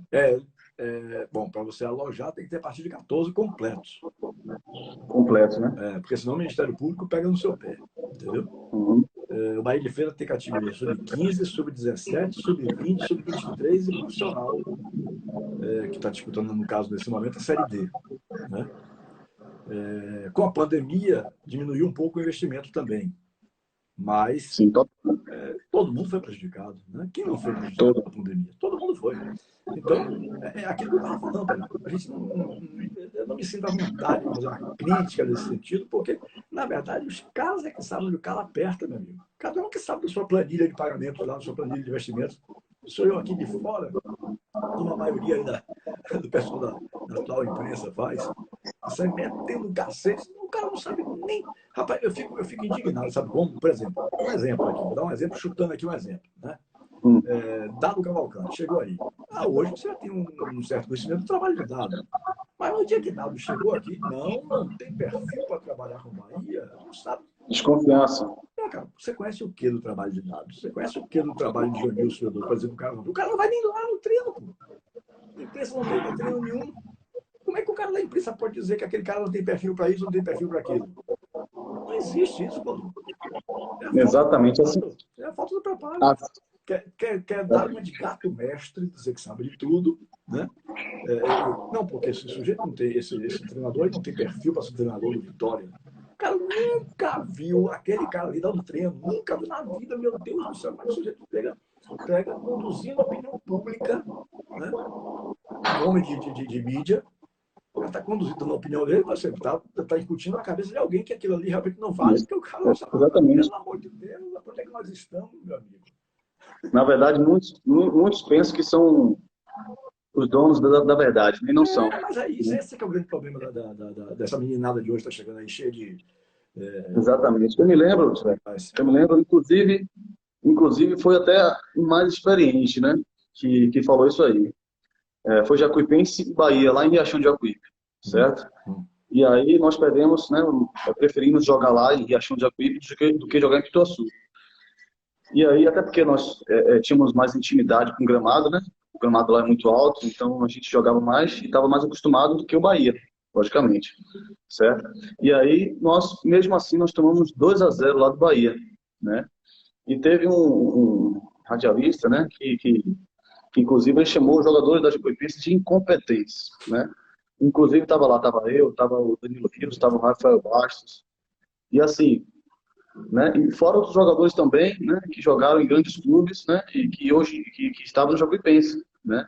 Bom, para você alojar tem que ter a partir de 14 completos. Completo, né? Porque senão o Ministério Público pega no seu pé. Entendeu? Uhum. O Bahia de Feira tem categoria sub-15, sub-17, sub-20, sub-23 e profissional, que está disputando, no caso, nesse momento, a Série D. Né? Com a pandemia, diminuiu um pouco o investimento também. Mas Sim, top. todo mundo foi prejudicado. Né? Quem não foi prejudicado Todo. pela pandemia? Todo mundo foi. Então, é aquilo que eu estava falando, Pedro. A gente eu não me sinto à vontade de fazer uma crítica nesse sentido, porque, na verdade, os caras é que sabem onde o cara aperta, meu amigo. Cada um que sabe da sua planilha de pagamentos, lá, da sua planilha de investimentos. Sou eu aqui de fora, como a maioria do pessoal da atual imprensa faz, sai metendo cacete, o cara não sabe nem. Rapaz, eu fico indignado, sabe como? Por exemplo, um exemplo aqui, vou dar um exemplo, chutando aqui um exemplo. Né? Hum. Dado Cavalcante, chegou aí. Hoje você já tem um certo conhecimento do trabalho de dado. Mas no dia que Dado chegou aqui, não tem perfil para trabalhar com Bahia, não sabe. Desconfiança. Cara, você conhece o que do trabalho de dados? Você conhece o que do trabalho de Jonilson Fedor? Por exemplo, o cara não vai nem lá no treino, pô. A imprensa não tem treino nenhum. Como é que o cara da imprensa pode dizer que aquele cara não tem perfil para isso, não tem perfil para aquilo? Não existe isso, pô. É a falta do Exatamente assim. preparo. É a falta do preparo. Ah, Quer dar uma de gato mestre, dizer que sabe de tudo, né? Não, porque esse sujeito não tem, esse treinador não tem perfil para ser treinador do Vitória. O cara nunca viu aquele cara ali dando treino, nunca viu na vida, meu Deus do céu, mas o sujeito pega conduzindo a opinião pública, né? Um homem de mídia, o cara está conduzindo na opinião dele, você tá incutindo na cabeça de alguém que aquilo ali realmente não vale, Isso. porque o cara não sabe, Exatamente. pelo amor de Deus, onde é que nós estamos, meu amigo? Na verdade, muitos pensam que são os donos da verdade, nem não são. Mas aí, Né? esse é que é o grande problema dessa meninada de hoje, está chegando aí cheia de. Exatamente. Eu me lembro, inclusive foi até o mais experiente, né? Que falou isso aí. Foi Jacuipense e Bahia, lá em Riachão de Jacuípe, certo? E aí nós perdemos, né? Preferimos jogar lá em Riachão de Jacuípe do que jogar em Pituaçu. E aí, até porque nós tínhamos mais intimidade com o gramado, né? O gramado lá é muito alto, então a gente jogava mais e estava mais acostumado do que o Bahia, logicamente, certo? E aí, mesmo assim, nós tomamos 2-0 lá do Bahia, né? E teve um radialista, né? Que inclusive ele chamou os jogadores da Jacuipense de incompetentes, né? Inclusive estava eu, estava o Danilo Rios, estava o Rafael Bastos. E assim, né? E fora outros jogadores também, né? Que jogaram em grandes clubes, né? E que hoje que estavam no Jacuipense, né?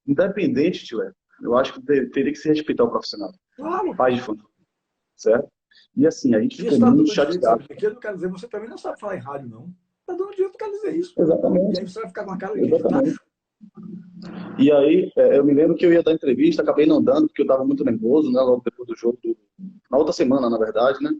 Independente, tio, eu acho que teria que se respeitar o profissional, Claro! pai de família, certo? E assim, a gente E ficou está muito dando direito, chateado. sabe de quê? Não quer dizer, você também não sabe falar em rádio, não. Está dando direito, não quer dizer isso. E Exatamente, aí você vai ficar com a cara de quê? De exatamente. tacho? E aí, eu me lembro que eu ia dar entrevista, acabei não dando, porque eu estava muito nervoso, né? Logo depois do jogo, na outra semana, na verdade, né?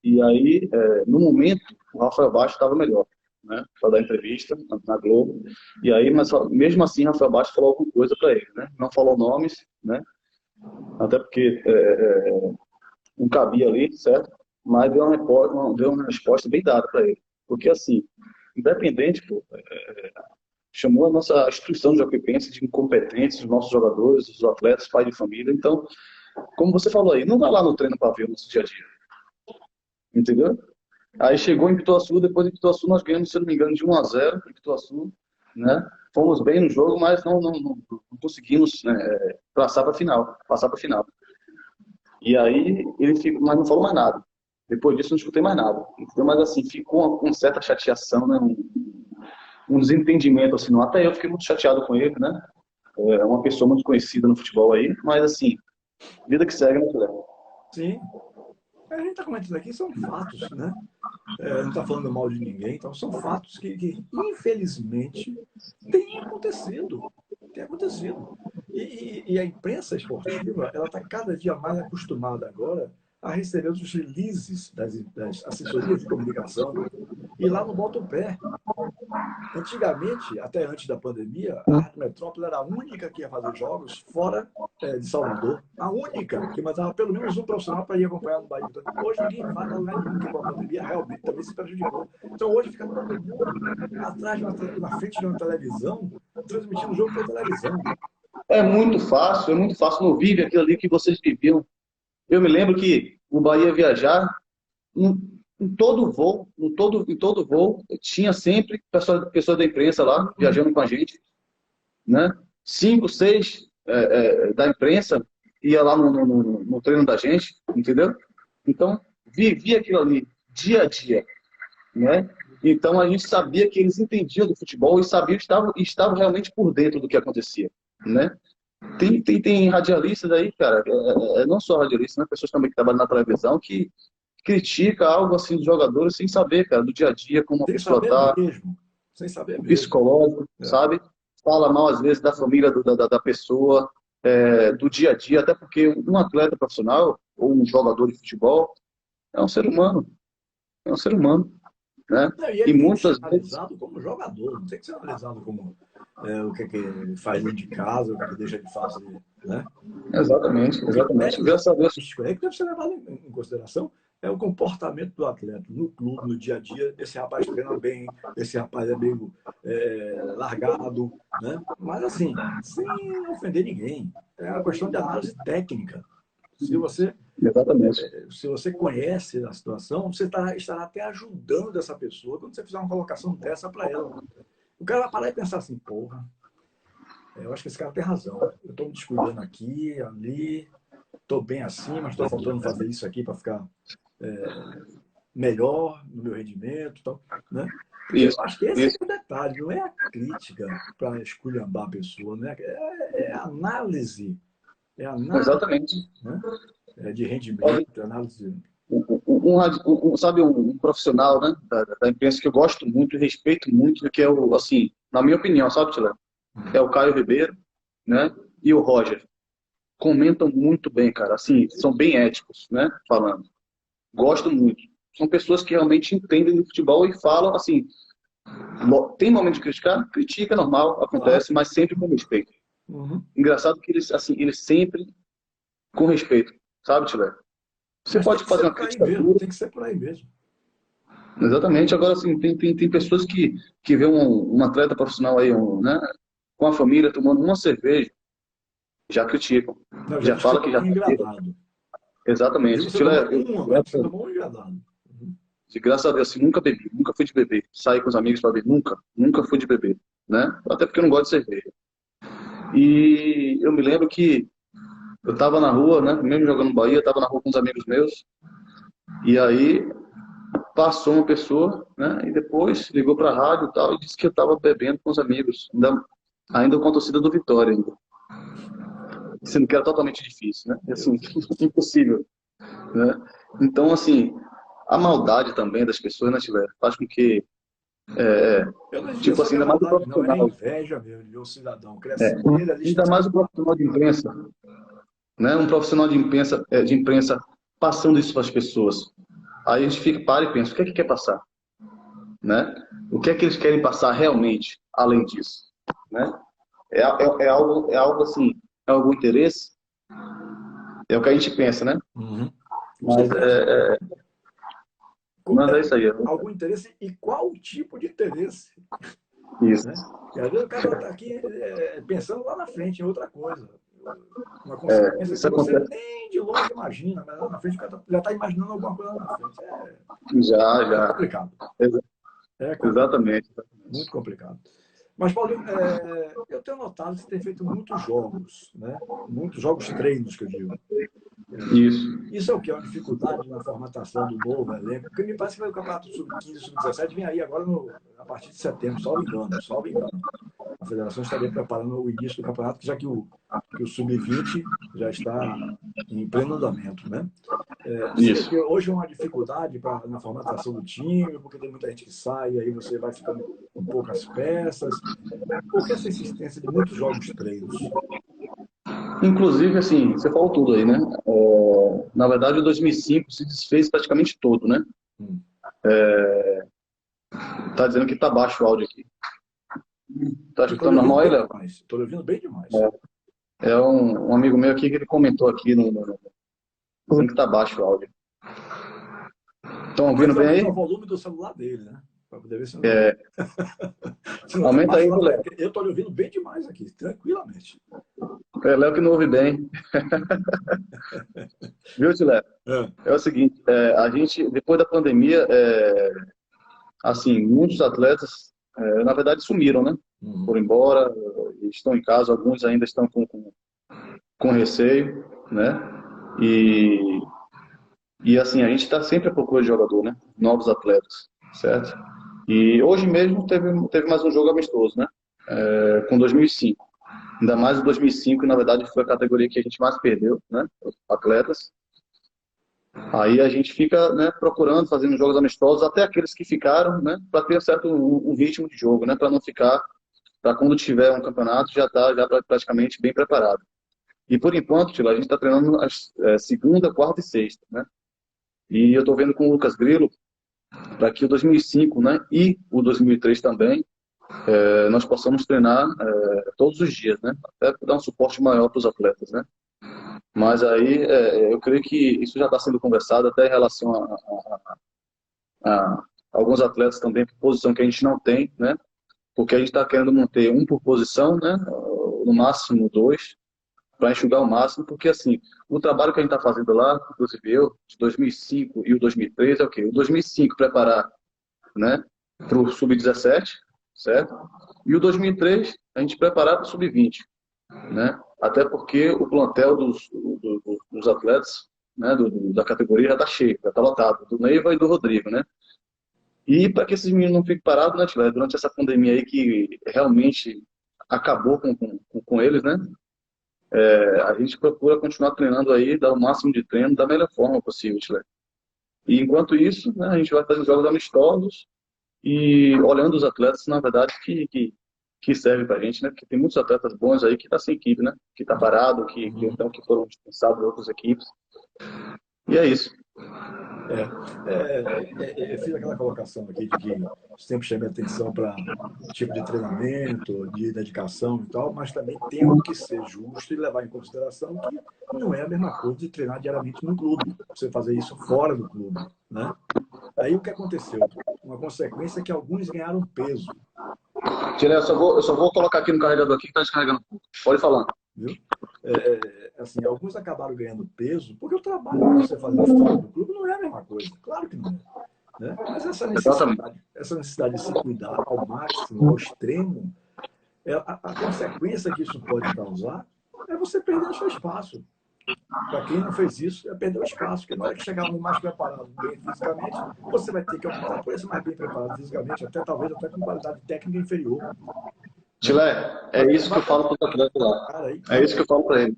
E aí, no momento, o Rafael Bastos estava melhor, né? Para dar entrevista na Globo. E aí, mas mesmo assim, Rafael Bastos falou alguma coisa para ele, né? Não falou nomes, né? Até porque não cabia ali, certo? Mas deu uma resposta bem dada para ele. Porque, assim, independente, pô, chamou a nossa instituição de Jacuipense de incompetentes, os nossos jogadores, os atletas, pai de família. Então, como você falou aí, não vai lá no treino para ver o nosso dia a dia, entendeu? Aí chegou em Pituaçu, depois em Pituaçu nós ganhamos, se não me engano, de 1-0 em Pituaçu, né? Fomos bem no jogo, mas não conseguimos, né, passar para a final. E aí ele ficou, mas não falou mais nada. Depois disso não escutei mais nada. Então, mas assim, ficou com certa chateação, né? Um desentendimento, assim, até eu fiquei muito chateado com ele, né? É uma pessoa muito conhecida no futebol aí, mas assim, vida que segue, né, Guilherme? Sim. A gente está comentando aqui são fatos, né? Não está falando mal de ninguém, então são fatos que infelizmente, têm acontecido. Tem acontecido. E a imprensa esportiva, ela está cada dia mais acostumada agora a receber os releases das assessorias de comunicação e lá não bota o pé. Antigamente, até antes da pandemia, a Rádio Metrópole era a única que ia fazer jogos fora de Salvador. A única que mandava pelo menos um profissional para ir acompanhar no Bahia. Então, hoje ninguém vai para lugar nenhum, porque com a pandemia realmente também se prejudicou. Então hoje fica todo mundo atrás na frente de uma televisão, transmitindo o jogo por televisão. É muito fácil, não vive aquilo ali que vocês viviam. Eu me lembro que o Bahia viajar, em todo voo, em todo voo, tinha sempre pessoas da imprensa lá, viajando com a gente, né? 5, 6 da imprensa ia lá no treino da gente, entendeu? Então, vivia aquilo ali, dia a dia, né? Então, a gente sabia que eles entendiam do futebol e sabiam que estavam realmente por dentro do que acontecia, né? Tem radialistas aí, cara, não só radialistas, né? Pessoas também que trabalham na televisão que critica algo assim dos jogadores sem saber, cara, do dia a dia, como a Sem pessoa saber tá, mesmo. Sem saber o mesmo. psicológico, É. sabe? Fala mal às vezes da família da pessoa, do dia a dia, até porque um atleta profissional ou um jogador de futebol é um ser humano, é um ser humano, né? Não, e E ele tem que ser muitas vezes, analisado como jogador, não tem que ser analisado como o que ele faz dentro de casa, o que ele deixa de fazer. Né? exatamente, O exatamente, critério graças a Deus, jornalístico aí que deve ser levado em consideração é o comportamento do atleta no clube, no dia a dia. Esse rapaz treina bem, esse rapaz é meio largado, né? Mas assim, sem ofender ninguém. É uma questão de análise técnica. Se você, exatamente, se você conhece a situação, você estará até ajudando essa pessoa quando você fizer uma colocação dessa para ela. O cara vai parar e pensar assim, porra, eu acho que esse cara tem razão. Eu estou me descuidando aqui, ali, estou bem assim, mas estou faltando fazer isso aqui para ficar. melhor no meu rendimento, tal, né? Porque Isso, eu acho que esse isso. é o detalhe, não é a crítica para esculhambar a pessoa, né? É a análise, Exatamente. né? De rendimento, análise. Sabe, um profissional, né, da imprensa que eu gosto muito e respeito muito, que é o, assim, na minha opinião, sabe, Tila? É o Caio Ribeiro, né, e o Roger. Comentam muito bem, cara, assim, são bem éticos, né, falando. Gosto muito. São pessoas que realmente entendem do futebol e falam, assim, tem momento de criticar? Critica, normal, Claro. acontece, mas sempre com respeito. Uhum. Engraçado que eles, assim, eles sempre com respeito, sabe, Tila? Você Mas tem pode que fazer ser uma por aí crítica mesmo, dura. tem que ser por aí mesmo. Exatamente. Agora, assim, tem pessoas que vê um atleta profissional aí, né, com a família, tomando uma cerveja, já criticam. Não, já Já diz que você fala que já tomou um tá bêbado. engradado. Exatamente. Inclusive, você tomou uma, mas diz que você tomou um engradado. Uhum. Graças a Deus, assim, nunca bebi, nunca fui de beber. Saí com os amigos para beber, nunca fui de beber, né? Até porque eu não gosto de cerveja. E eu me lembro que eu estava na rua, né, mesmo jogando Bahia, estava na rua com uns amigos meus, e aí passou uma pessoa, né, e depois ligou para a rádio e tal, e disse que eu estava bebendo com os amigos, ainda com a torcida do Vitória, ainda. Sendo que era totalmente difícil, né? E, Meu assim, Deus. impossível, né? Então, assim, a maldade também das pessoas, né, Tiver, faz com que, Eu não diria tipo só assim, que é ainda mais o maldade, não, é profissional, inveja mesmo de ver o cidadão crescendo e ele ali ainda mais o estacionado. profissional de imprensa, né? Um profissional de imprensa passando isso para as pessoas. Aí a gente fica, para e pensa, o que é que quer passar, né? O que é que eles querem passar realmente, além disso, né? É algo assim, é algum interesse? É o que a gente pensa, né? Uhum. Com Mas certeza. mas é isso aí. Algum interesse e qual tipo de interesse, Isso. né? E às vezes o cara está aqui pensando lá na frente em outra coisa, uma consequência Isso que você acontece nem de longe imagina, mas lá na frente o cara já está imaginando alguma coisa lá na frente. já, É já. complicado, Exa- é complicado, Exatamente. muito complicado. Mas, Paulinho, eu tenho notado que você tem feito muitos jogos, né? Muitos jogos treinos, que eu digo. Isso. Isso é o que? É uma dificuldade na formatação do novo elenco? Porque me parece que o campeonato sub-15 e sub-17 vem aí agora a partir de setembro, salvo engano, salvo engano. A federação estaria preparando o início do campeonato, já que o sub-20 já está em pleno andamento, né? Você vê Isso. que hoje é uma dificuldade na formatação do time, porque tem muita gente que sai, e aí você vai ficando com poucas peças. Por que essa insistência de muitos jogos treinos? Inclusive, assim, você falou tudo aí, né? Na verdade, o 2005 se desfez praticamente todo, né? Hum. Tá dizendo que tá baixo o áudio aqui. Tá Eu estou escutando lhe ouvindo normal aí, bem Léo? demais. Estou lhe ouvindo bem demais. É um amigo meu aqui que ele comentou aqui dizendo que tá baixo o áudio. Estão Capaz ouvindo de bem aumentar aí? o volume do celular dele, né? Para poder ver se não está Aumenta baixo aí, lá também. Léo. Porque eu estou lhe ouvindo bem demais aqui, tranquilamente. É Léo que não ouve bem. Viu, Léo? É. É o seguinte, a gente, depois da pandemia, assim, muitos atletas, na verdade, sumiram, né? Uhum. Foram embora, estão em casa, alguns ainda estão com receio, né? E, e assim, a gente está sempre à procura de jogador, né? Novos atletas, certo? E hoje mesmo teve mais um jogo amistoso, né? Com 2005. Ainda mais o 2005, na verdade, foi a categoria que a gente mais perdeu, né? Os atletas. Aí a gente fica, né, procurando, fazendo jogos amistosos, até aqueles que ficaram, né, para ter certo um ritmo de jogo, né, para não ficar, para quando tiver um campeonato já tá já praticamente bem preparado. E por enquanto, Tila, a gente está treinando segunda, quarta e sexta, né? E eu estou vendo com o Lucas Grilo para que o 2005, né, e o 2003 também, nós possamos treinar todos os dias, né? Até para dar um suporte maior para os atletas, né? Mas aí eu creio que isso já está sendo conversado até em relação a alguns atletas também por posição que a gente não tem, né? Porque a gente está querendo manter um por posição, né? No máximo dois, para enxugar o máximo, porque assim, o trabalho que a gente está fazendo lá, inclusive eu, de 2005 e o 2003 é o quê? O 2005 preparar, né, para o sub-17, certo? E o 2003 a gente preparar para o sub-20, né? Até porque o plantel dos atletas né, da categoria já está cheio, já está lotado, do Neiva e do Rodrigo, né? E para que esses meninos não fiquem parados, né, Tila, durante essa pandemia aí que realmente acabou com eles, né? A gente procura continuar treinando aí, dar o máximo de treino da melhor forma possível, Tila. E enquanto isso, né, a gente vai fazendo jogos amistosos e olhando os atletas, na verdade, que servem para a gente, né? Porque tem muitos atletas bons aí que tá sem equipe, né? Que tá parado, então que foram dispensados de outras equipes. E é isso. Eu fiz aquela colocação aqui de que sempre chama atenção para tipo de treinamento, de dedicação e tal, mas também temos que ser justo e levar em consideração que não é a mesma coisa de treinar diariamente no clube, você fazer isso fora do clube, né? Aí o que aconteceu? Uma consequência é que alguns ganharam peso. Tira, eu só vou colocar aqui no carregador aqui que tá descarregando. Pode falar. Viu? Assim, alguns acabaram ganhando peso porque o trabalho que você faz fora do clube não é a mesma coisa. Claro que não é. Né? Mas essa necessidade de se cuidar ao máximo, ao extremo, a consequência que isso pode causar é você perder o seu espaço. Para quem não fez isso, é perder o espaço, porque na hora que chegar um mais preparado bem fisicamente, você vai ter que optar por esse mais bem preparado fisicamente, talvez até com qualidade técnica inferior. Tilé, é isso que eu falo para os atletas lá. É isso que eu falo para eles.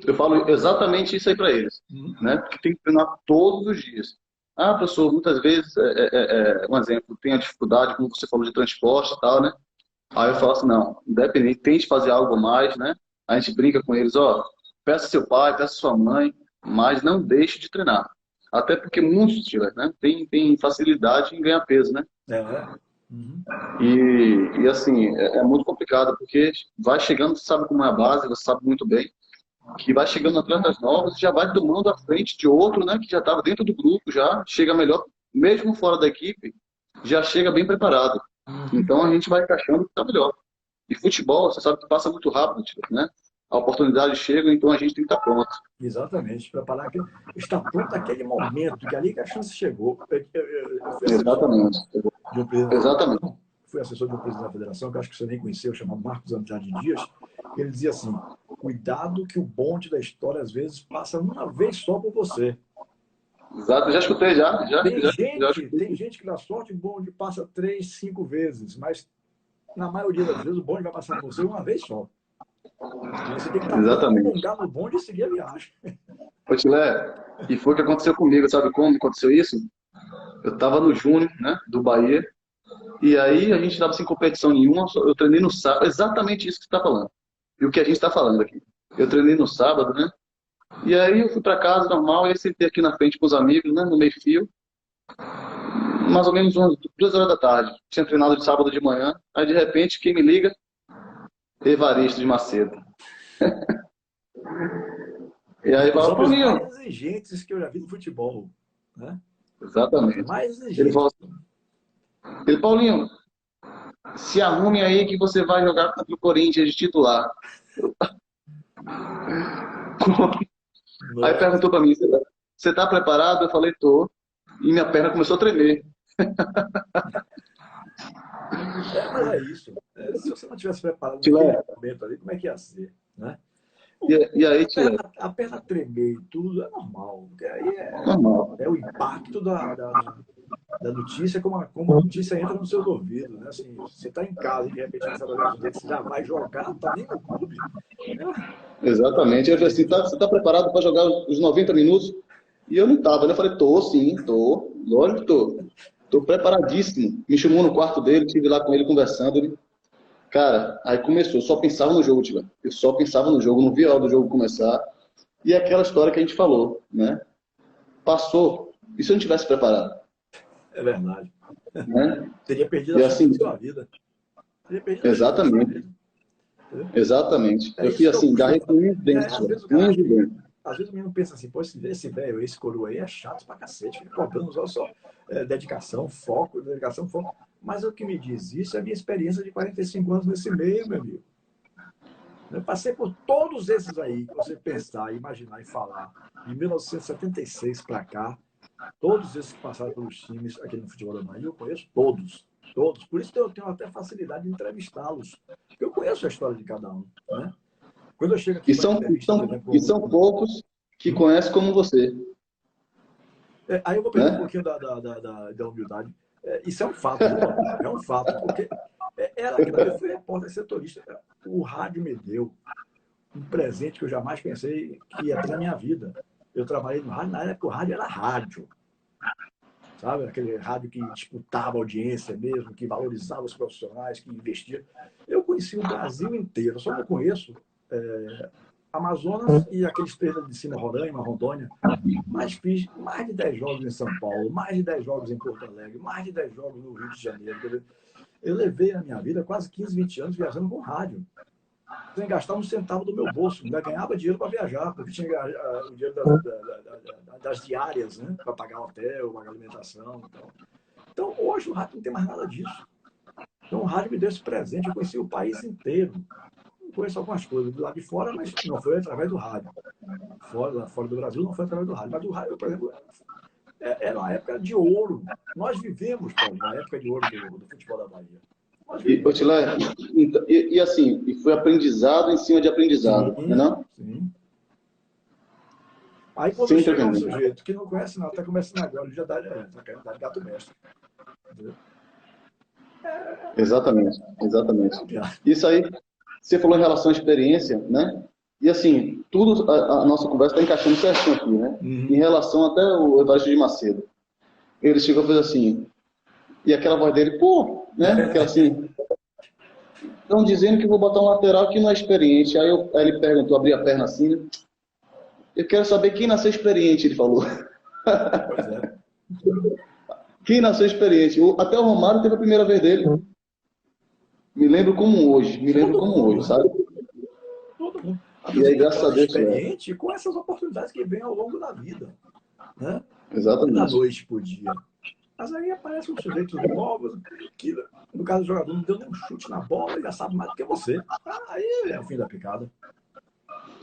Eu falo exatamente isso aí para eles, né? Porque tem que treinar todos os dias. Ah, professor, muitas vezes, um exemplo, tem a dificuldade, como você falou, de transporte e tal, né? Aí eu falo assim, não, independente, tente fazer algo mais, né? A gente brinca com eles, ó, peça seu pai, peça sua mãe, mas não deixe de treinar. Até porque muitos, né, tem facilidade em ganhar peso, né? E assim, é muito complicado, porque vai chegando, você sabe como é a base, você sabe muito bem, que vai chegando atletas novos e já vai tomando a frente de outro, né, que já estava dentro do grupo, já chega melhor, mesmo fora da equipe, já chega bem preparado. Então a gente vai encaixando que está melhor. E futebol, você sabe que passa muito rápido, né? A oportunidade chega, então a gente tem que estar pronto. Exatamente, preparar aquele, estar pronto naquele momento, que ali que a chance chegou. Eu fui Exatamente. De um presidente Exatamente. fui assessor de um presidente da federação, que eu acho que você nem conheceu, chamado Marcos Andrade Dias, e ele dizia assim, cuidado que o bonde da história às vezes passa uma vez só por você. Exato, já escutei, Tem gente que dá sorte, o bonde passa 3, 5 vezes, mas na maioria das vezes o bonde vai passar por você uma vez só. E você tem que estar pronto no bonde e seguir a viagem. Ô, Tilé, e foi o que aconteceu comigo, sabe como aconteceu isso? Eu estava no Júnior, né, do Bahia, e aí a gente estava sem competição nenhuma, eu treinei no sábado, exatamente isso que você está falando. E o que a gente está falando aqui. Eu treinei no sábado, né? E aí eu fui para casa normal, e aí sentei aqui na frente com os amigos, né, no meio-fio, mais ou menos umas 2 horas da tarde. Tinha treinado de sábado de manhã, aí de repente quem me liga? Evaristo de Macedo. E aí fala, para mim, mais exigentes que eu já vi no futebol, né? Exatamente. Mais exigentes. Ele falou assim, Paulinho, se arrume aí que você vai jogar contra o Corinthians de titular. Aí perguntou para mim, você está preparado? Eu falei, tô. E minha perna começou a tremer. Mas é isso. Se você não tivesse preparado naquele momento ali, como é que ia ser? Né? E aí, a perna tremer e tudo é normal. Porque aí normal. É o impacto da notícia, como a notícia entra nos seus ouvidos. Né? Assim, você está em casa e de repente você já vai jogar, não está nem no clube. Exatamente. Eu falei assim, você está preparado para jogar os 90 minutos? E eu não estava. Eu falei, tô sim, tô. Lógico que tô. Tô preparadíssimo. Me chamou no quarto dele, estive lá com ele conversando. Cara, aí começou. Eu só pensava no jogo, Tiba. Eu só pensava no jogo, não via a hora do jogo começar. E é aquela história que a gente falou, né? Passou. E se eu não tivesse preparado? É verdade. Né? Teria perdido a chance da sua vida. Exatamente. Exatamente. Eu fui assim, garrei com um dente. Às vezes o menino pensa assim, pô, esse velho, esse coroa aí é chato pra cacete, fica cobrando só dedicação, foco. Mas o que me diz isso é a minha experiência de 45 anos nesse meio, meu amigo. Eu passei por todos esses aí, que você pensar, imaginar e falar, de 1976 para cá, todos esses que passaram pelos times aqui no futebol da Bahia, eu conheço todos. Todos. Por isso que eu tenho até facilidade de entrevistá-los. Porque eu conheço a história de cada um. Né? Quando eu chego aqui e são poucos que conhece como você, Aí eu vou perder um né? pouquinho da humildade. Isso é um fato, viu, Paulo? É um fato, porque eu fui repórter setorista. O rádio me deu um presente que eu jamais pensei que ia ter na minha vida. Eu trabalhei no rádio, na época o rádio era rádio, sabe? Aquele rádio que disputava audiência mesmo, que valorizava os profissionais, que investia. Eu conheci o Brasil inteiro, só não conheço Amazonas e aqueles três de cima, Roraima, Rondônia, mas fiz mais de 10 jogos em São Paulo, mais de 10 jogos em Porto Alegre, mais de 10 jogos no Rio de Janeiro. Quer dizer, eu levei a minha vida quase 15, 20 anos viajando com rádio, sem gastar um centavo do meu bolso. Ainda ganhava dinheiro para viajar, porque tinha o dinheiro das diárias, né? Para pagar hotel, pagar alimentação e tal. Então, hoje o rádio não tem mais nada disso. Então, o rádio me deu esse presente. Eu conheci o país inteiro. Conheço algumas coisas do lado de fora, mas não foi através do rádio. Fora do Brasil não foi através do rádio. Mas do rádio, por exemplo, era uma época de ouro. Nós vivemos, Paulo, uma época de ouro do futebol da Bahia. Nós E, vivemos. Otilé, e assim, e foi aprendizado em cima de aprendizado, né, Sim, não? sim. Aí quando Sem chega um entendimento. sujeito que não conhece nada, está começando agora, ele já está querendo dar de gato mestre. Entendeu? Exatamente, É exatamente. o que há. Isso aí, você falou em relação à experiência, né? E assim, tudo, a nossa conversa está encaixando certinho aqui, né? Em Uhum. relação até o Evaristo de Macedo. Ele chegou e fez assim, e aquela voz dele, pô, né? Aquela assim, estão dizendo que vou botar um lateral que não é experiente. Aí ele perguntou, abri a perna assim, né? Eu quero saber quem nasceu experiente, ele falou. Pois é. Quem nasceu experiente? Até o Romário teve a primeira vez dele. Me lembro como hoje, me lembro Todo como mundo, hoje, né? sabe? Todo mundo. Às E vezes aí, se graças a torna Deus, né? experiente com essas oportunidades que vêm ao longo da vida. Né? Não é da Exatamente. noite para o dia. Mas aí aparecem uns sujeitos novos que, no caso do jogador, não deu nem um chute na bola e já sabe mais do que você. Aí é o fim da picada.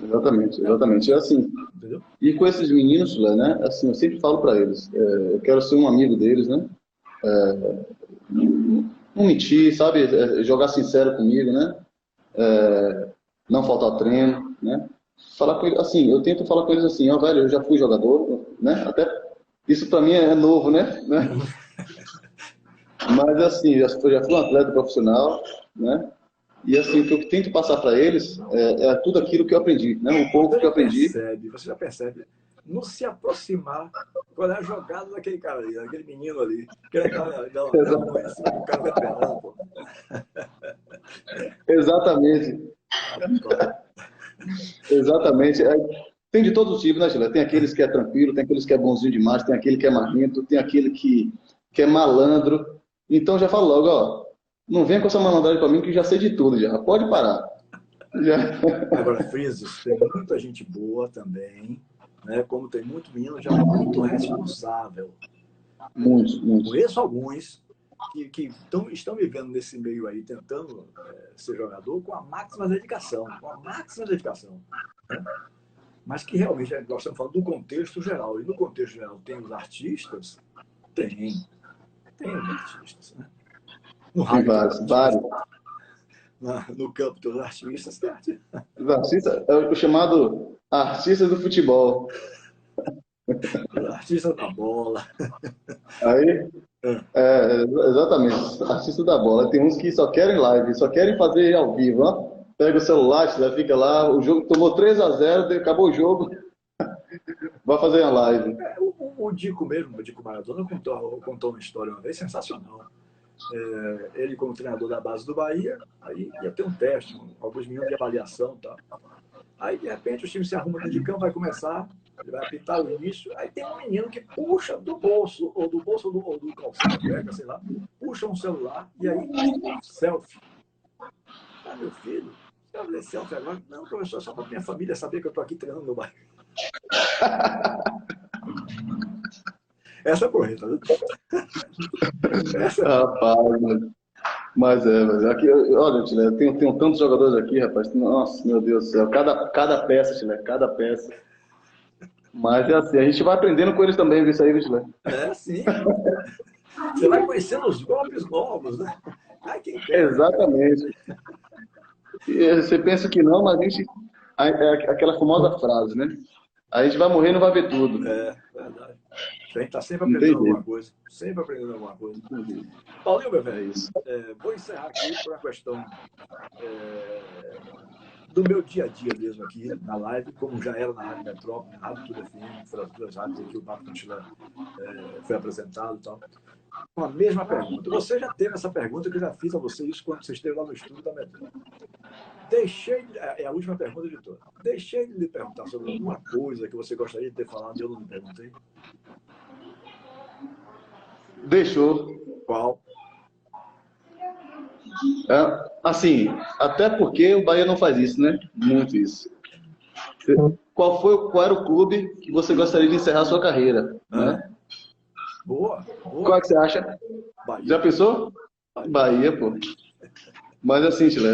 Exatamente, É, exatamente. É assim. entendeu? E com esses meninos, né? Assim, eu sempre falo para eles, eu quero ser um amigo deles, né? Não mentir, sabe? Jogar sincero comigo, né? Não faltar treino, né? Falar com eles, assim, eu tento falar com eles assim, ó, velho, eu já fui jogador, né? Até isso para mim é novo, né? Mas assim, já fui um atleta profissional, né? E assim, o que eu tento passar para eles é tudo aquilo que eu aprendi, né? Um pouco que eu aprendi. Você já percebe, não se aproximar qual é a jogada daquele cara ali, daquele menino ali, querendo dar uma mão em cima do cara veterano, pô. Exatamente, Rapaz. exatamente. Tem de todos os tipos, né, Gila? Tem aqueles que é tranquilo, tem aqueles que é bonzinho demais, tem aquele que é marrento, tem aquele que é malandro. Então já falo logo, ó, não vem com essa malandragem para mim que já sei de tudo, já. Pode parar. Já. Agora, Frisos, tem muita gente boa também, né? Como tem muito menino já muito responsável. Muitos, muitos. Conheço alguns que estão vivendo nesse meio aí, tentando ser jogador com a máxima dedicação, com a máxima dedicação. Né? Mas que realmente, nós estamos falando do contexto geral. E no contexto geral tem os artistas? Tem os artistas. Né? No Tem rádio tem os vários, vários. artistas. No campo tem os artistas, tem artistas. Os artistas, é o chamado artista do futebol. Os artistas da bola. Aí, exatamente, artista da bola. Tem uns que só querem live, só querem fazer ao vivo, ó. Pega o celular, fica lá, o jogo tomou 3-0, acabou o jogo, vai fazer a live. O Dico mesmo, o Dico Maradona, contou uma história uma vez sensacional. Ele, como treinador da base do Bahia, aí ia ter um teste, alguns minutos de avaliação e tal. Aí, de repente, os times se arrumam dentro de campo, vai começar, ele vai apitar o início, aí tem um menino que puxa do bolso, ou do calção da cueca, sei lá, puxa um celular, e aí, selfie. Ah, meu filho, você vai fazer selfie agora? Não, professor, é só para minha família saber que eu estou aqui treinando no bairro. Essa é correta, viu? Essa é correta. Rapaz, mas aqui, olha, Chile, eu tenho tantos jogadores aqui, rapaz. Nossa, meu Deus do céu. Cada peça, Chile, cada peça. Mas é assim, a gente vai aprendendo com eles também, viu isso aí, Chile? Sim. Você vai conhecendo os golpes novos, né? Ai, quem pega, cara. Exatamente. E você pensa que não, mas a gente. É aquela famosa frase, né? A gente vai morrer e não vai ver tudo. É, verdade. A gente está sempre Não tem aprendendo alguma jeito. coisa. Sempre aprendendo alguma coisa. Paulinho, meu É velho, isso. vou encerrar aqui por uma questão do meu dia a dia mesmo aqui na live, como já era na Rádio Metrópole, na Rádio Tudo FM, que foram as duas rádios em que o Papo com Chile foi apresentado e tal. Com a mesma pergunta. Você já teve essa pergunta que eu já fiz a você isso quando você esteve lá no estúdio da Metrópole. É a última pergunta de todas. Deixei de lhe perguntar sobre alguma coisa que você gostaria de ter falado e eu não lhe perguntei. Deixou. Qual? Assim, até porque o Bahia não faz isso, né? Muito isso. Qual era o clube que você gostaria de encerrar a sua carreira? Né? Boa, boa. Qual é que você acha? Bahia. Já pensou? Bahia, pô. Mas assim, Chile,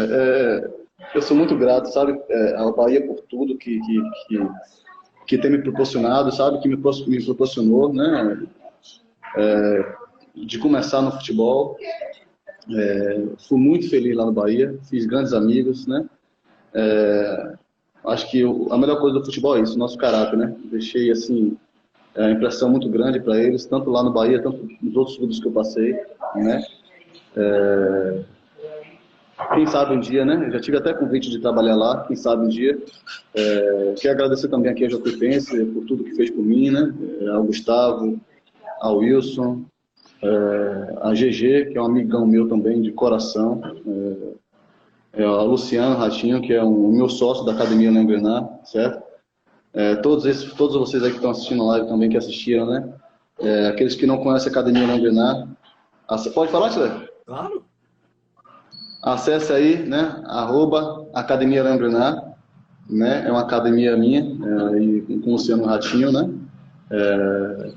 eu sou muito grato, sabe, ao Bahia por tudo que tem me proporcionado, sabe, que me proporcionou, né? De começar no futebol. Fui muito feliz lá no Bahia, fiz grandes amigos, né? Acho que a melhor coisa do futebol é isso, o nosso caráter, né? Deixei, assim, a impressão muito grande para eles, tanto lá no Bahia, tanto nos outros clubes que eu passei, né? Quem sabe um dia, né? Eu já tive até convite de trabalhar lá, quem sabe um dia. Quero agradecer também aqui a Jacuipense por tudo que fez por mim, né? Ao Gustavo, ao Wilson, a GG, que é um amigão meu também, de coração. Ao Luciano Ratinho, que é um meu sócio da Academia Leão Grenar, certo? Todos vocês aí que estão assistindo a live também, que assistiram, né? Aqueles que não conhecem a Academia Leão Grenar. Pode falar, Tila? Claro. Acesse aí, né? @Academia Leão Grenar, né? É uma academia minha, e com o Luciano Ratinho, né?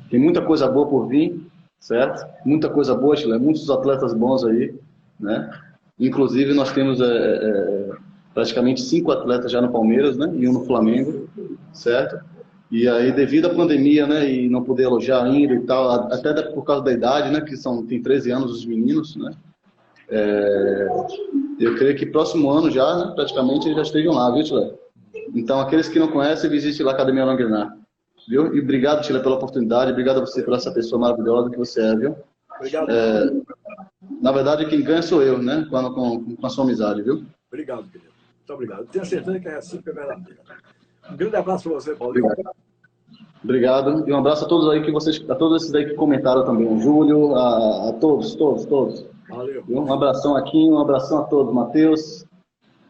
Tem muita coisa boa por vir, certo? Muita coisa boa, Tila. Muitos atletas bons aí, né? Inclusive, nós temos praticamente 5 atletas já no Palmeiras, né? E um no Flamengo, certo? E aí, devido à pandemia, né? E não poder alojar ainda e tal, até por causa da idade, né? Que tem 13 anos os meninos, né? Eu creio que próximo ano já, né? Praticamente, eles já estejam lá, viu, Tila? Então, aqueles que não conhecem, visite lá a Academia Leão Grenar, viu? E obrigado, Tila, pela oportunidade. Obrigado a você por essa pessoa maravilhosa que você é, viu? Obrigado. Na verdade, quem ganha sou eu, né? Com a sua amizade, viu? Obrigado, querido. Muito obrigado. Tenho certeza que é assim que é verdadeiro. Um grande abraço para você, Paulinho. Obrigado. E um abraço a todos aí a todos esses aí que comentaram também. O Júlio, a todos. Valeu. Um abração aqui, um abração a todos. Matheus.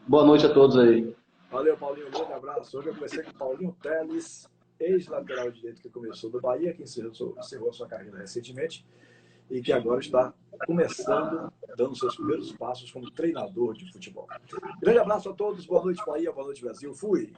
Boa noite a todos aí. Valeu, Paulinho. Um grande abraço. Hoje eu conversei com o Paulinho Teles, ex-lateral direito que começou do Bahia, que encerrou a sua carreira recentemente e que agora está começando, dando seus primeiros passos como treinador de futebol. Grande abraço a todos. Boa noite, Bahia. Boa noite, Brasil. Fui.